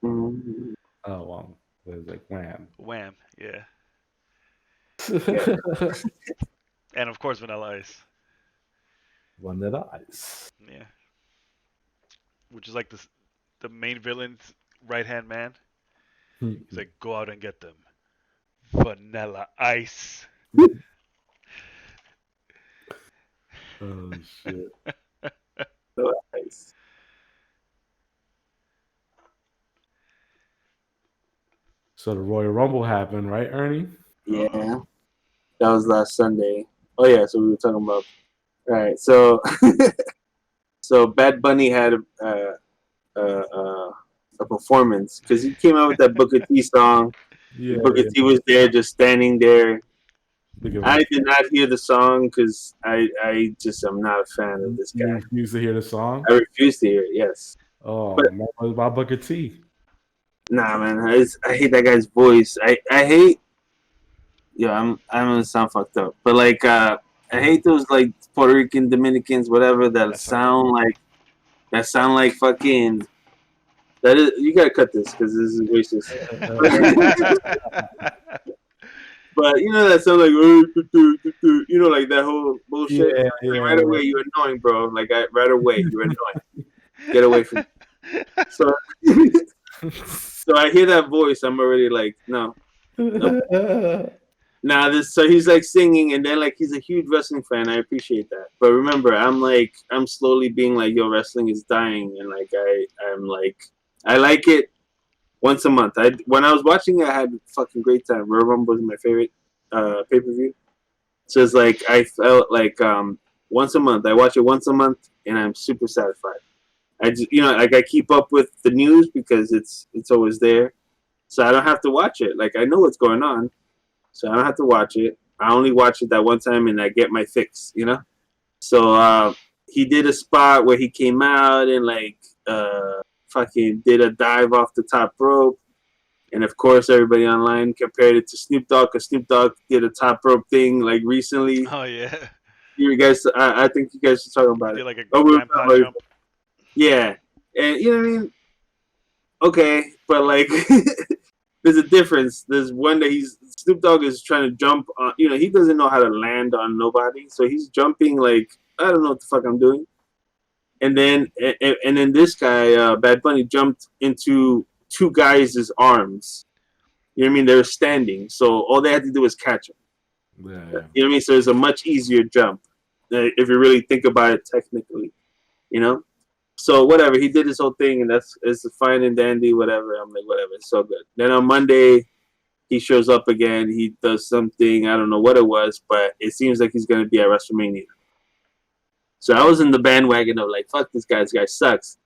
Mhm. Oh, wow. There's like wham. Wham, yeah. And of course Vanilla Ice. Vanilla Ice. Yeah. Which is like the main villain's right hand man. He's like, go out and get them. Vanilla Ice. Oh shit. So nice. So the Royal Rumble happened, right, Ernie? Yeah, that was last Sunday. Oh yeah, so we were talking about. All right, so so Bad Bunny had a performance because he came out with that Booker T song. Yeah. Booker T was there, just standing there. Look at I me. did not hear the song because I just am not a fan of this You guy. refuse to hear the song? I refuse to hear it. Yes. Oh, But- man, what about Booker T? Nah, man, I hate that guy's voice. I hate. Yeah, I'm gonna sound fucked up, but like I hate those like Puerto Rican, Dominicans, whatever that That's sound like fucking. That is, you gotta cut this because this is racist. But you know that sound like you know like that whole bullshit. Yeah, Like, right away you're annoying, bro. Like right away you're annoying. Get away from me. So so I hear that voice, I'm already like, no. Nah, so he's like singing, and then like he's a huge wrestling fan. I appreciate that, but remember, I'm slowly being like, yo, wrestling is dying, and like I'm like, I like it once a month. When I was watching it, I had a fucking great time. Royal Rumble was my favorite pay per view. So it's like I felt like once a month. I watch it once a month, and I'm super satisfied. I just like I keep up with the news because it's always there, so I don't have to watch it. Like I know what's going on. So I don't have to watch it. I only watch it that one time and I get my fix, So he did a spot where he came out and like fucking did a dive off the top rope. And of course everybody online compared it to Snoop Dogg because Snoop Dogg did a top rope thing like recently. Oh yeah. You guys I think you guys are talking about Did it. like a Oh, we're grandpa probably- jump. Yeah. And you know what I mean? Okay, but like there's a difference. There's one that Snoop Dogg is trying to jump on. He doesn't know how to land on nobody, so he's jumping like I don't know what the fuck I'm doing. And then this guy, Bad Bunny, jumped into two guys' arms. You know what I mean? They were standing, so all they had to do was catch him. Yeah. You know what I mean? So it's a much easier jump if you really think about it technically. So whatever, he did his whole thing, and it's fine and dandy, whatever. I'm like, whatever, it's so good. Then on Monday, he shows up again. He does something, I don't know what it was, but it seems like he's going to be at WrestleMania. So I was in the bandwagon of like, fuck this guy sucks.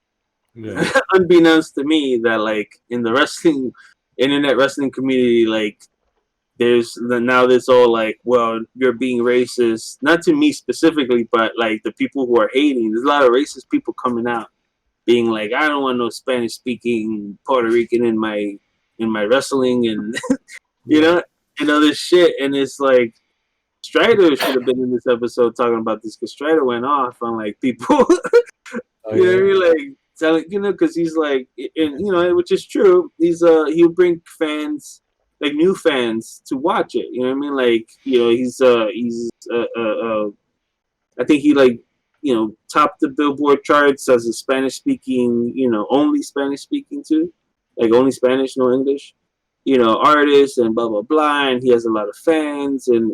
Yeah. Unbeknownst to me that like in the internet wrestling community, like there's all like, well, you're being racist, not to me specifically, but like the people who are hating. There's a lot of racist people coming out being like, I don't want no Spanish speaking Puerto Rican in my in my wrestling and you know and other shit. And it's like Strider should have been in this episode talking about this because Strider went off on like people. Oh, You know yeah. what I mean? Like telling, because he's like, and which is true. He'll bring fans, like new fans, to watch it. You know what I mean? Like, I think he like, topped the Billboard charts as a Spanish speaking, only Spanish speaking too, like only Spanish, no English, artist and blah blah blah. And he has a lot of fans, and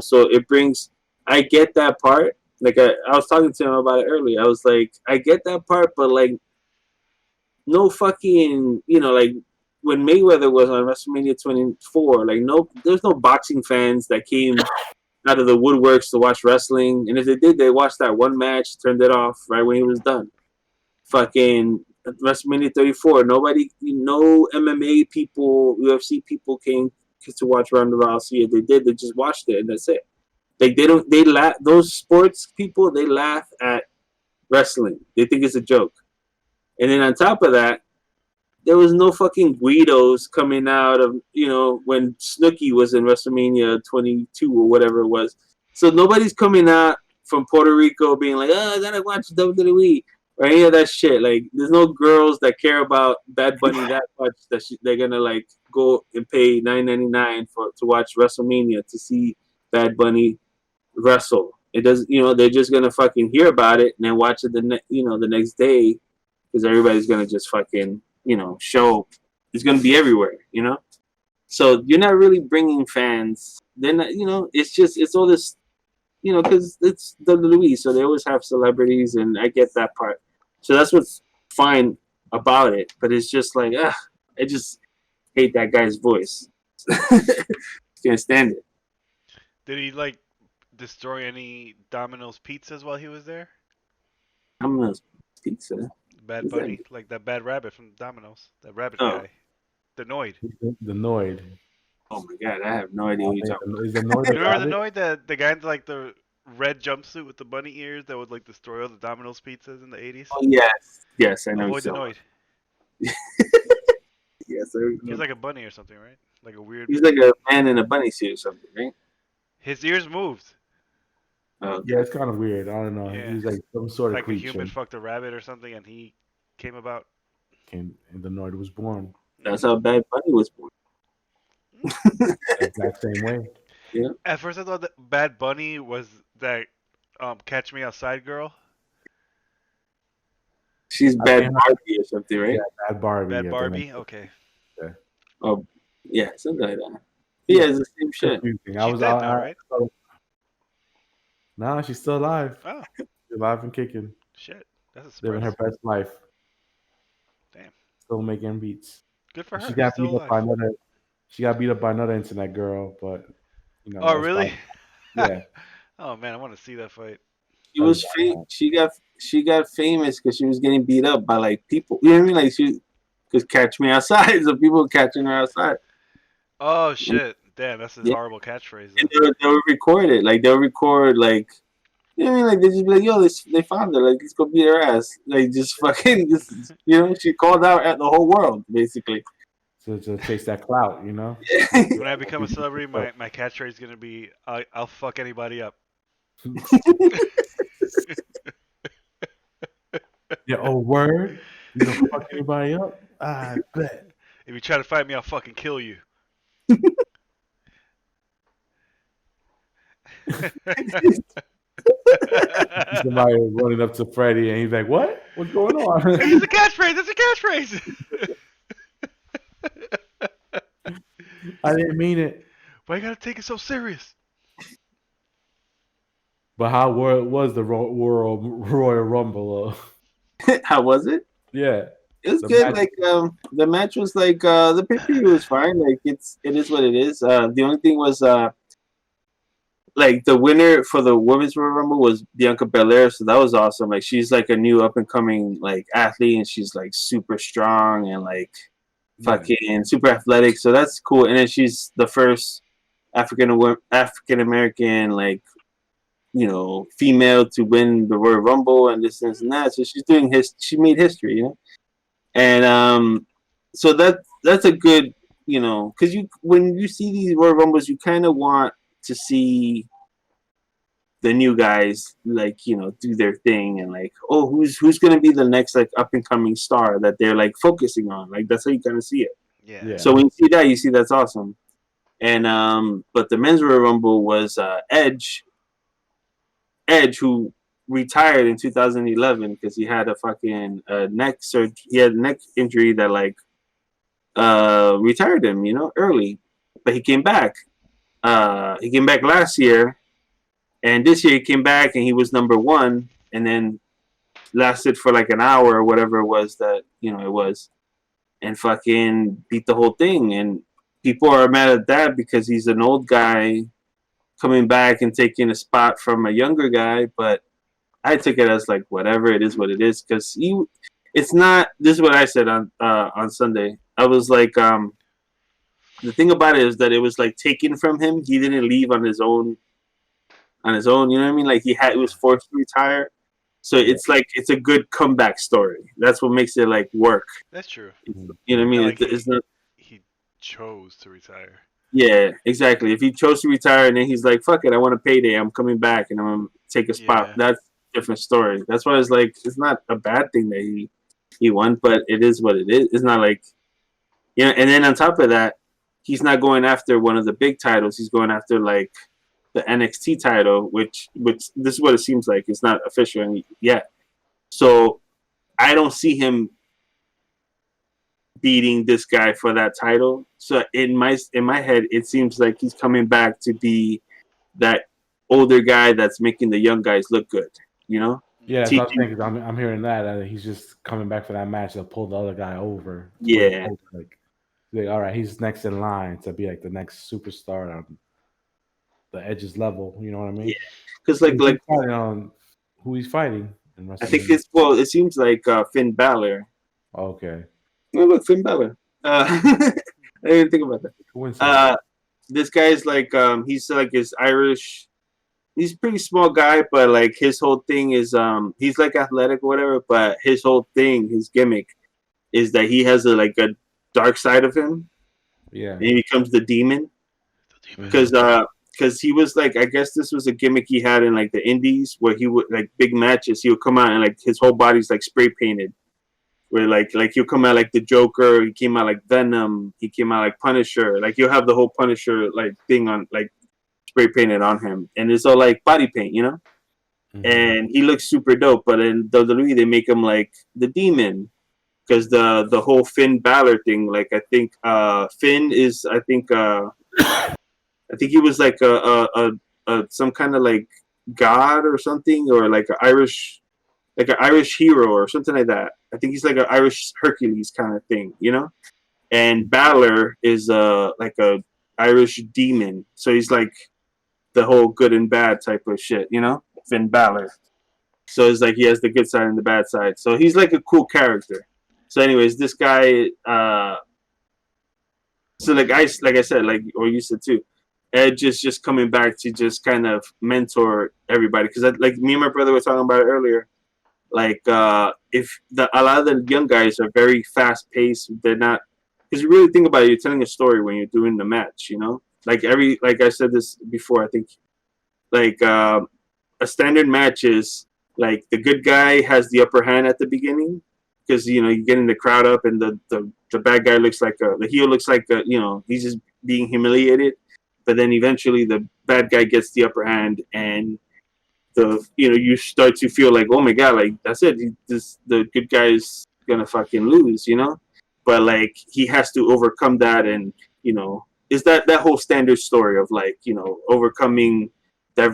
so it brings. I get that part. Like I was talking to him about it earlier. I was like, I get that part, but like, no fucking, like when Mayweather was on WrestleMania 24, like there's no boxing fans that came out of the woodworks to watch wrestling, and if they did, they watched that one match, turned it off right when he was done. Fucking WrestleMania 34, no MMA people, UFC people came to watch Ronda Rousey. If they did, they just watched it, and that's it. Like they laugh. Those sports people, they laugh at wrestling. They think it's a joke. And then on top of that, there was no fucking Guidos coming out of when Snooki was in WrestleMania 22 or whatever it was. So nobody's coming out from Puerto Rico being like, "Oh, I gotta watch WWE" or any of that shit. Like, there's no girls that care about Bad Bunny that much that they're gonna like go and pay $9.99 to watch WrestleMania to see Bad Bunny wrestle. It does, they're just gonna fucking hear about it and then watch it the next day because everybody's gonna just fucking show. It's gonna be everywhere, So you're not really bringing fans. Then it's all this, because it's WWE, so they always have celebrities, and I get that part. So that's what's fine about it. But it's just like, I just hate that guy's voice. Can't stand it. Did he like destroy any Domino's pizzas while he was there? Domino's pizza. Bad Bunny, like that bad rabbit from Domino's, that rabbit Oh. guy, the Noid. The Noid. Oh my god, I have no idea what you're talking about. Is the Noid? You remember the Noid, the guy in like the red jumpsuit with the bunny ears that would like destroy all the Domino's pizzas in the 80s? Oh yes, I know. Avoid the Noid. Yes, He's like a bunny or something, right? Like a weird. he's like a man in a bunny suit or something, right? His ears moved. Yeah, it's kind of weird. I don't know. Yeah. He's like some sort of Like creature. a human fucked a rabbit or something, and he came about. And the Noid was born That's how Bad Bunny was born. the exact same way. At first, I thought that Bad Bunny was that Catch Me Outside girl. She's I Bad think- Barbie or something, right? Yeah, Bad Barbie. Bad yeah, Barbie. Okay. Oh, yeah, something like that. Yeah, it's the same shit. confusing. She's dead now, right? Nah, she's still alive. Oh, She's alive and kicking, shit. That's a living her surprise. best life. Damn. Still making beats. Good for her. She got Still beat up by alive. another. She got beat up by another internet girl, but Oh, that's really? fine. Yeah. Oh man, I want to see that fight. She was she got famous because she was getting beat up by like people. You know what I mean? Like because Catch Me Outside, so people were catching her outside. Oh shit! Damn, that's his Yeah. horrible catchphrase. And they'll record it. Like they'll record like, you know what I mean? Like they just be like, yo, they found her. Like, let's go beat her ass. Like just fucking, she called out at the whole world basically. To chase that clout, When I become a celebrity, my catchphrase is gonna be, "I'll fuck anybody up." Yeah. Oh, word. You gonna fuck anybody up? I bet. If you try to fight me, I'll fucking kill you. Somebody was running up to Freddie, and he's like, "What? What's going on?" It's a catchphrase. It's a catchphrase. I didn't mean it. Why you gotta take it so serious? But how was the Royal Rumble? How was it? Yeah. It was The good. match- Like the match was like the pay-per-view was fine. Like it is what it is. The only thing was like the winner for the women's Royal Rumble was Bianca Belair, so that was awesome. Like she's like a new up and coming like athlete, and she's like super strong and like fucking super athletic. So that's cool. And then she's the first African American like female to win the Royal Rumble and this and that. So she's doing she made history, And so that's a good because when you see these Royal Rumbles, you kind of want to see the new guys like do their thing and like, oh, who's gonna be the next like up and coming star that they're like focusing on. Like that's how you kind of see it. Yeah. Yeah. So when you see that, you see that's awesome. And but the men's Royal Rumble was Edge, who retired in 2011 because he had a fucking neck surgery. He had a neck injury that like retired him, early. But he came back. He came back last year, and this year he came back and he was number one, and then lasted for like an hour or whatever it was that it was, and fucking beat the whole thing. And people are mad at that because he's an old guy coming back and taking a spot from a younger guy. But I took it as like whatever, it is what it is, because it's not. This is what I said on Sunday. I was like, the thing about it is that it was like taken from him. He didn't leave on his own. You know what I mean? Like he was forced to retire. So it's like it's a good comeback story. That's what makes it like work. That's true. You know what I mean? Like It's not. he chose to retire. Yeah, exactly. If he chose to retire and then he's like, "Fuck it, I want a payday. I'm coming back and I'm gonna take a spot." Yeah. That's a different story. That's why it's like it's not a bad thing that he won, but it is what it is. It's not like And then on top of that, he's not going after one of the big titles. He's going after like the NXT title, which this is what it seems like. It's not official yet. So I don't see him beating this guy for that title. So in my head, it seems like he's coming back to be that older guy that's making the young guys look good. Yeah, that's what I'm thinking. I'm hearing that he's just coming back for that match to pull the other guy over. Yeah. Like, all right, he's next in line to be like the next superstar on the Edge's level. You know what I mean? Yeah. Because like fighting on who he's fighting. I think it seems like Finn Balor. Okay. Oh, look, Finn Balor. I didn't think about that. This guy's like he's like his Irish. He's a pretty small guy, but like his whole thing is he's like athletic or whatever. But his whole thing, his gimmick, is that he has a dark side of him. Yeah. And he becomes the demon. Because he was like, I guess this was a gimmick he had in like the indies where he would like big matches. He would come out and like his whole body's like spray painted. Where like he'll come out like the Joker. He came out like Venom. He came out like Punisher. Like you'll have the whole Punisher like thing on like spray painted on him, and it's all like body paint, Mm-hmm. And he looks super dope. But in WWE, they make him like the demon because the whole Finn Balor thing. Like I think Finn is I think he was like a some kind of like god or something, or like an Irish hero or something like that. I think he's like an Irish Hercules kind of thing, And Balor is like a Irish demon, so he's like the whole good and bad type of shit, Finn Balor. So it's like he has the good side and the bad side. So he's like a cool character. So, anyways, this guy. So like I said, like or you said too, Edge is just coming back to just kind of mentor everybody because like me and my brother were talking about it earlier. Like if a lot of the young guys are very fast paced, they're not because you really think about it, you're telling a story when you're doing the match, Like I said this before, I think like a standard match is like the good guy has the upper hand at the beginning because you're getting the crowd up and the bad guy looks like the heel looks like he's just being humiliated, but then eventually the bad guy gets the upper hand and you start to feel like, oh my god, like that's it. The good guy is gonna fucking lose, But like he has to overcome that, and is that whole standard story of like overcoming that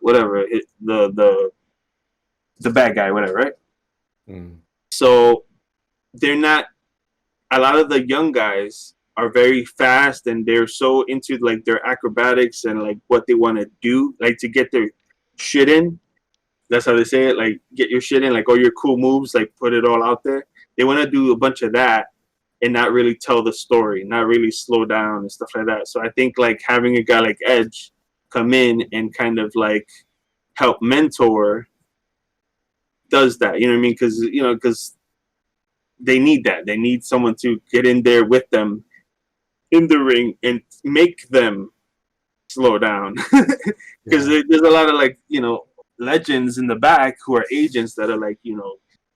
whatever the bad guy, whatever, right? Mm. So they're not. A lot of the young guys are very fast, and they're so into like their acrobatics and like what they want to do, like to get their shit in. That's how they say it. Like get your shit in, like all your cool moves, like put it all out there. They want to do a bunch of that and not really tell the story, not really slow down and stuff like that. So I think like having a guy like Edge come in and kind of like help mentor does that. You know what I mean? Because they need that. They need someone to get in there with them in the ring and make them slow down because there's a lot of like legends in the back who are agents that are like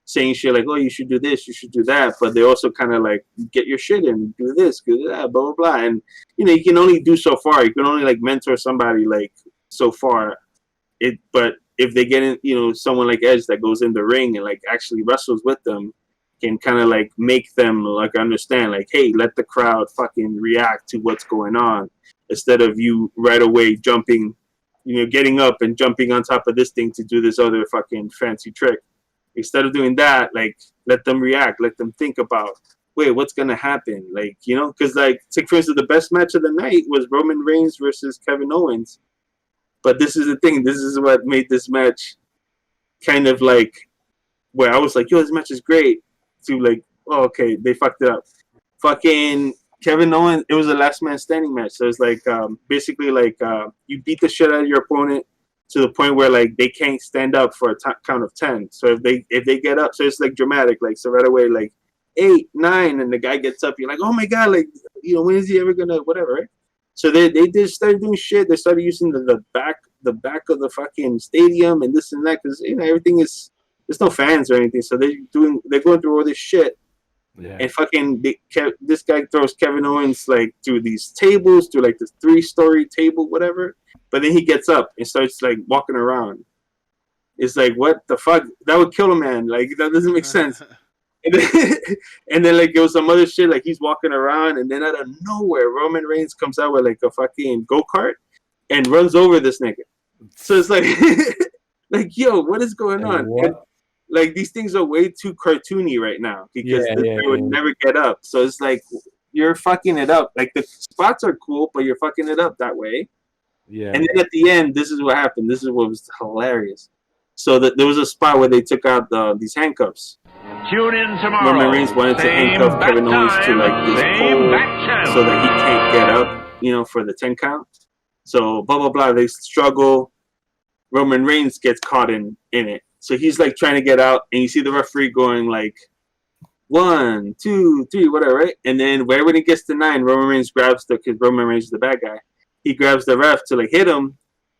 saying shit like, oh, you should do this, you should do that, but they also kind of like, get your shit in, do this, do that, blah blah blah. And you can only do so far. You can only like mentor somebody like so far. But if they get in, someone like Edge that goes in the ring and like actually wrestles with them, can kind of like make them like understand like, hey, let the crowd fucking react to what's going on instead of you right away jumping, getting up and jumping on top of this thing to do this other fucking fancy trick. Instead of doing that, like, let them react, let them think about, wait, what's gonna happen? Like, because like, take for instance, the best match of the night was Roman Reigns versus Kevin Owens. But this is the thing. This is what made this match kind of like, where I was like, yo, this match is great. To like, oh, okay, they fucked it up. Fucking Kevin Owens, it was a last man standing match. So it's like basically like you beat the shit out of your opponent to the point where like they can't stand up for a count of 10. So if they get up, so it's like dramatic. Like, so right away, like 8, 9, and the guy gets up, you're like, oh my god, like when is he ever gonna whatever, right? So they just started doing shit. They started using the back of the fucking stadium and this and that because everything is, there's no fans or anything. So they're going through all this shit. Yeah. And fucking this guy throws Kevin Owens like through these tables, through like this 3-story table, whatever. But then he gets up and starts like walking around. It's like, what the fuck? That would kill a man. Like, that doesn't make sense. And then like there was some other shit, like he's walking around, and then out of nowhere, Roman Reigns comes out with like a fucking go-kart and runs over this nigga. So it's like, like, yo, what is going on? And, like, these things are way too cartoony right now because this guy would never get up. So it's like, you're fucking it up. Like, the spots are cool, but you're fucking it up that way. Yeah. And then at the end, this is what happened. This is what was hilarious. So there was a spot where they took out these handcuffs. Tune in tomorrow. Roman Reigns wanted to handcuff Kevin Owens to like this pole so that he can't get up, for the 10 count. So blah blah blah. They struggle. Roman Reigns gets caught in it. So he's like trying to get out, and you see the referee going like 1, 2, 3, whatever, right? And then right when he gets to 9, Roman Reigns grabs because Roman Reigns is the bad guy. He grabs the ref to like hit him,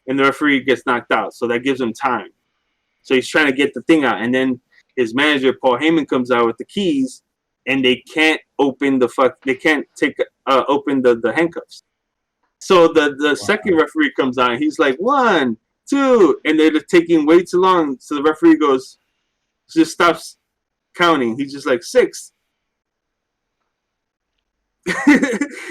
and the referee gets knocked out. So that gives him time. So he's trying to get the thing out, and then his manager Paul Heyman comes out with the keys, and they can't open They can't open the handcuffs. So the second referee comes out, and he's like 1, 2, and they're taking way too long. So the referee just stops counting. He's just like 6.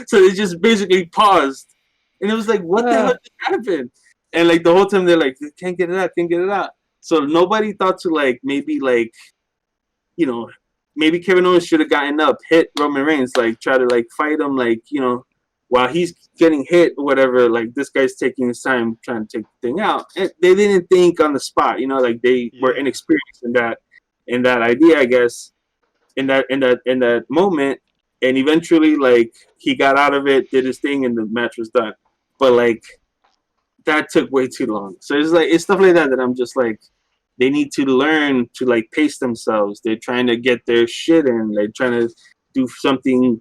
So they just basically paused, and it was like, what the hell just happened? And like the whole time they're like, can't get it out. So nobody thought to like maybe Kevin Owens should have gotten up, hit Roman Reigns, like try to like fight him, like while he's getting hit or whatever. Like this guy's taking his time trying to take the thing out. And they didn't think on the spot, like they were inexperienced in that idea, I guess, in that moment. And eventually, like he got out of it, did his thing, and the match was done. But like that took way too long. So it's stuff like that I'm just like, they need to learn to like pace themselves. They're trying to get their shit in. They're trying to do something.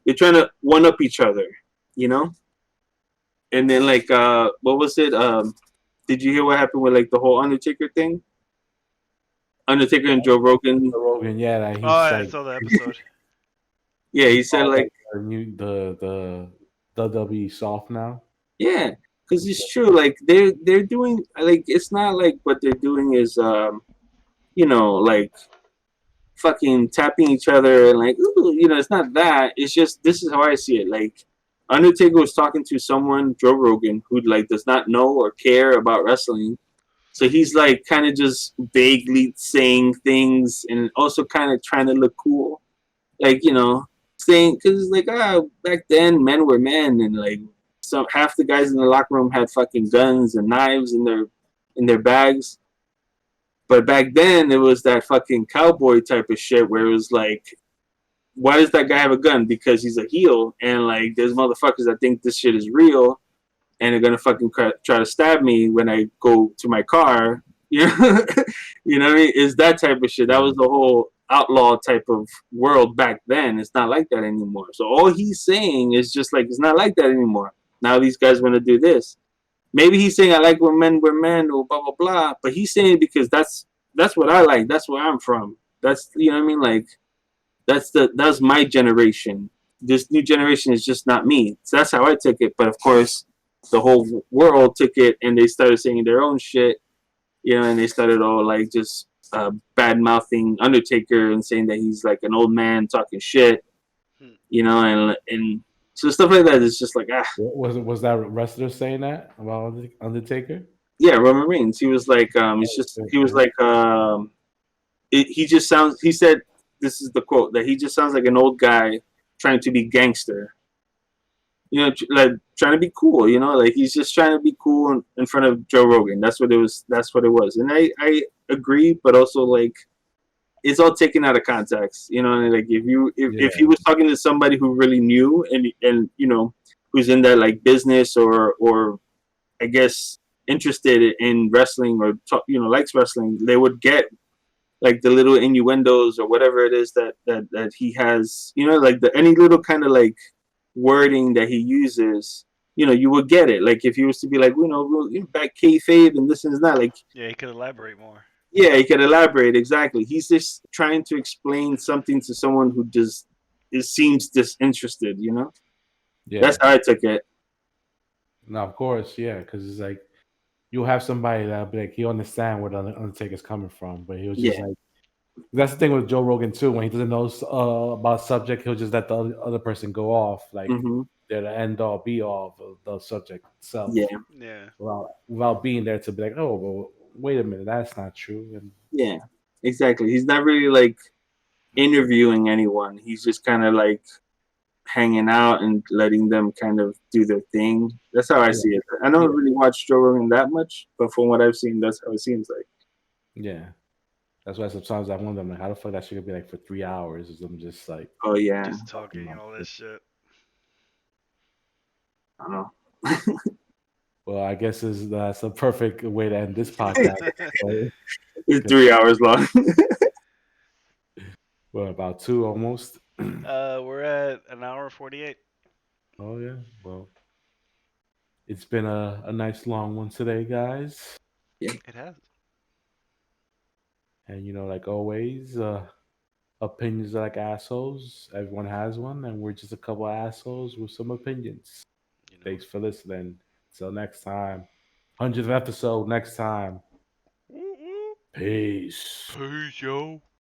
They're trying to one up each other, And then like, what was it? Did you hear what happened with like the whole Undertaker thing? Undertaker and Joe Rogan. Yeah. I saw that episode. Yeah, he said like the WWE soft now. Yeah. Because it's true, like they're doing, like it's not like what they're doing is, like fucking tapping each other and like, ooh, it's not that. It's just, this is how I see it. Like Undertaker was talking to someone, Joe Rogan, who like does not know or care about wrestling. So he's like kind of just vaguely saying things and also kind of trying to look cool, like saying because like back then men were men and like. So half the guys in the locker room had fucking guns and knives in their bags. But back then it was that fucking cowboy type of shit where it was like, why does that guy have a gun? Because he's a heel, and like there's motherfuckers that think this shit is real and they're gonna fucking try to stab me when I go to my car. You know what I mean? It's that type of shit. That was the whole outlaw type of world back then. It's not like that anymore. So all he's saying is just like it's not like that anymore. Now these guys want to do this. Maybe he's saying I like when men were men or blah blah blah, but he's saying it because that's what I like. That's where I'm from. That's you know what I mean. Like that's my generation. This new generation is just not me. So that's how I took it. But of course, the whole world took it and they started saying their own shit. You know, and they started all like just bad mouthing Undertaker and saying that he's like an old man talking shit. Hmm. You know, and so stuff like that is just like Was that wrestler saying that about Undertaker? yeah, Roman Reigns. He was like it's just he was like he just sounds. He said this is the quote that he just sounds like an old guy trying to be gangster. You know, like trying to be cool. You know, like he's just trying to be cool in front of Joe Rogan. That's what it was. That's what it was. And I agree, but also like it's all taken out of context. You know, and like if he was talking to somebody who really knew and you know who's in that like business or I guess interested in wrestling or you know likes wrestling, they would get like the little innuendos or whatever it is that he has, you know, like the any little kind of like wording that he uses, you know, you would get it. Like if he was to be like, you know, back kayfabe and this and that, like Yeah, he could elaborate more. yeah, he could elaborate exactly. He's just trying to explain something to someone who just it seems disinterested, you know. Yeah. That's how I took it. No, of course, yeah, because it's like you'll have somebody that'll be like he'll understand where the Undertaker's coming from, but he'll just Yeah. like that's the thing with Joe Rogan too. When he doesn't know about subject, he'll just let the other person go off like Hmm. they're the end all be all of the subject itself, Yeah. Yeah. without being there to be like, oh, well, wait a minute, that's not true. And Yeah. Exactly. He's not really like interviewing anyone. He's just kind of like hanging out and letting them kind of do their thing. That's how I yeah, see it. I don't yeah, really watch Joe Rogan that much, but from what I've seen, that's how it seems like. yeah. That's why sometimes I wonder, I'm like, how the fuck that shit could be like for 3 hours? Is I'm just like Oh yeah, Just talking talking and about all this. this shit. I don't know. Well, I guess that's a perfect way to end this podcast. So, It's 3 hours long. we're about two almost. We're at an hour 48. Oh yeah. Well, it's been a nice long one today, guys. Yeah, It has. And like always, opinions are like assholes. Everyone has one, and we're just a couple assholes with some opinions. You know. Thanks for listening. Till next time. 100th episode next time. Woo woo. Peace. Peace, yo.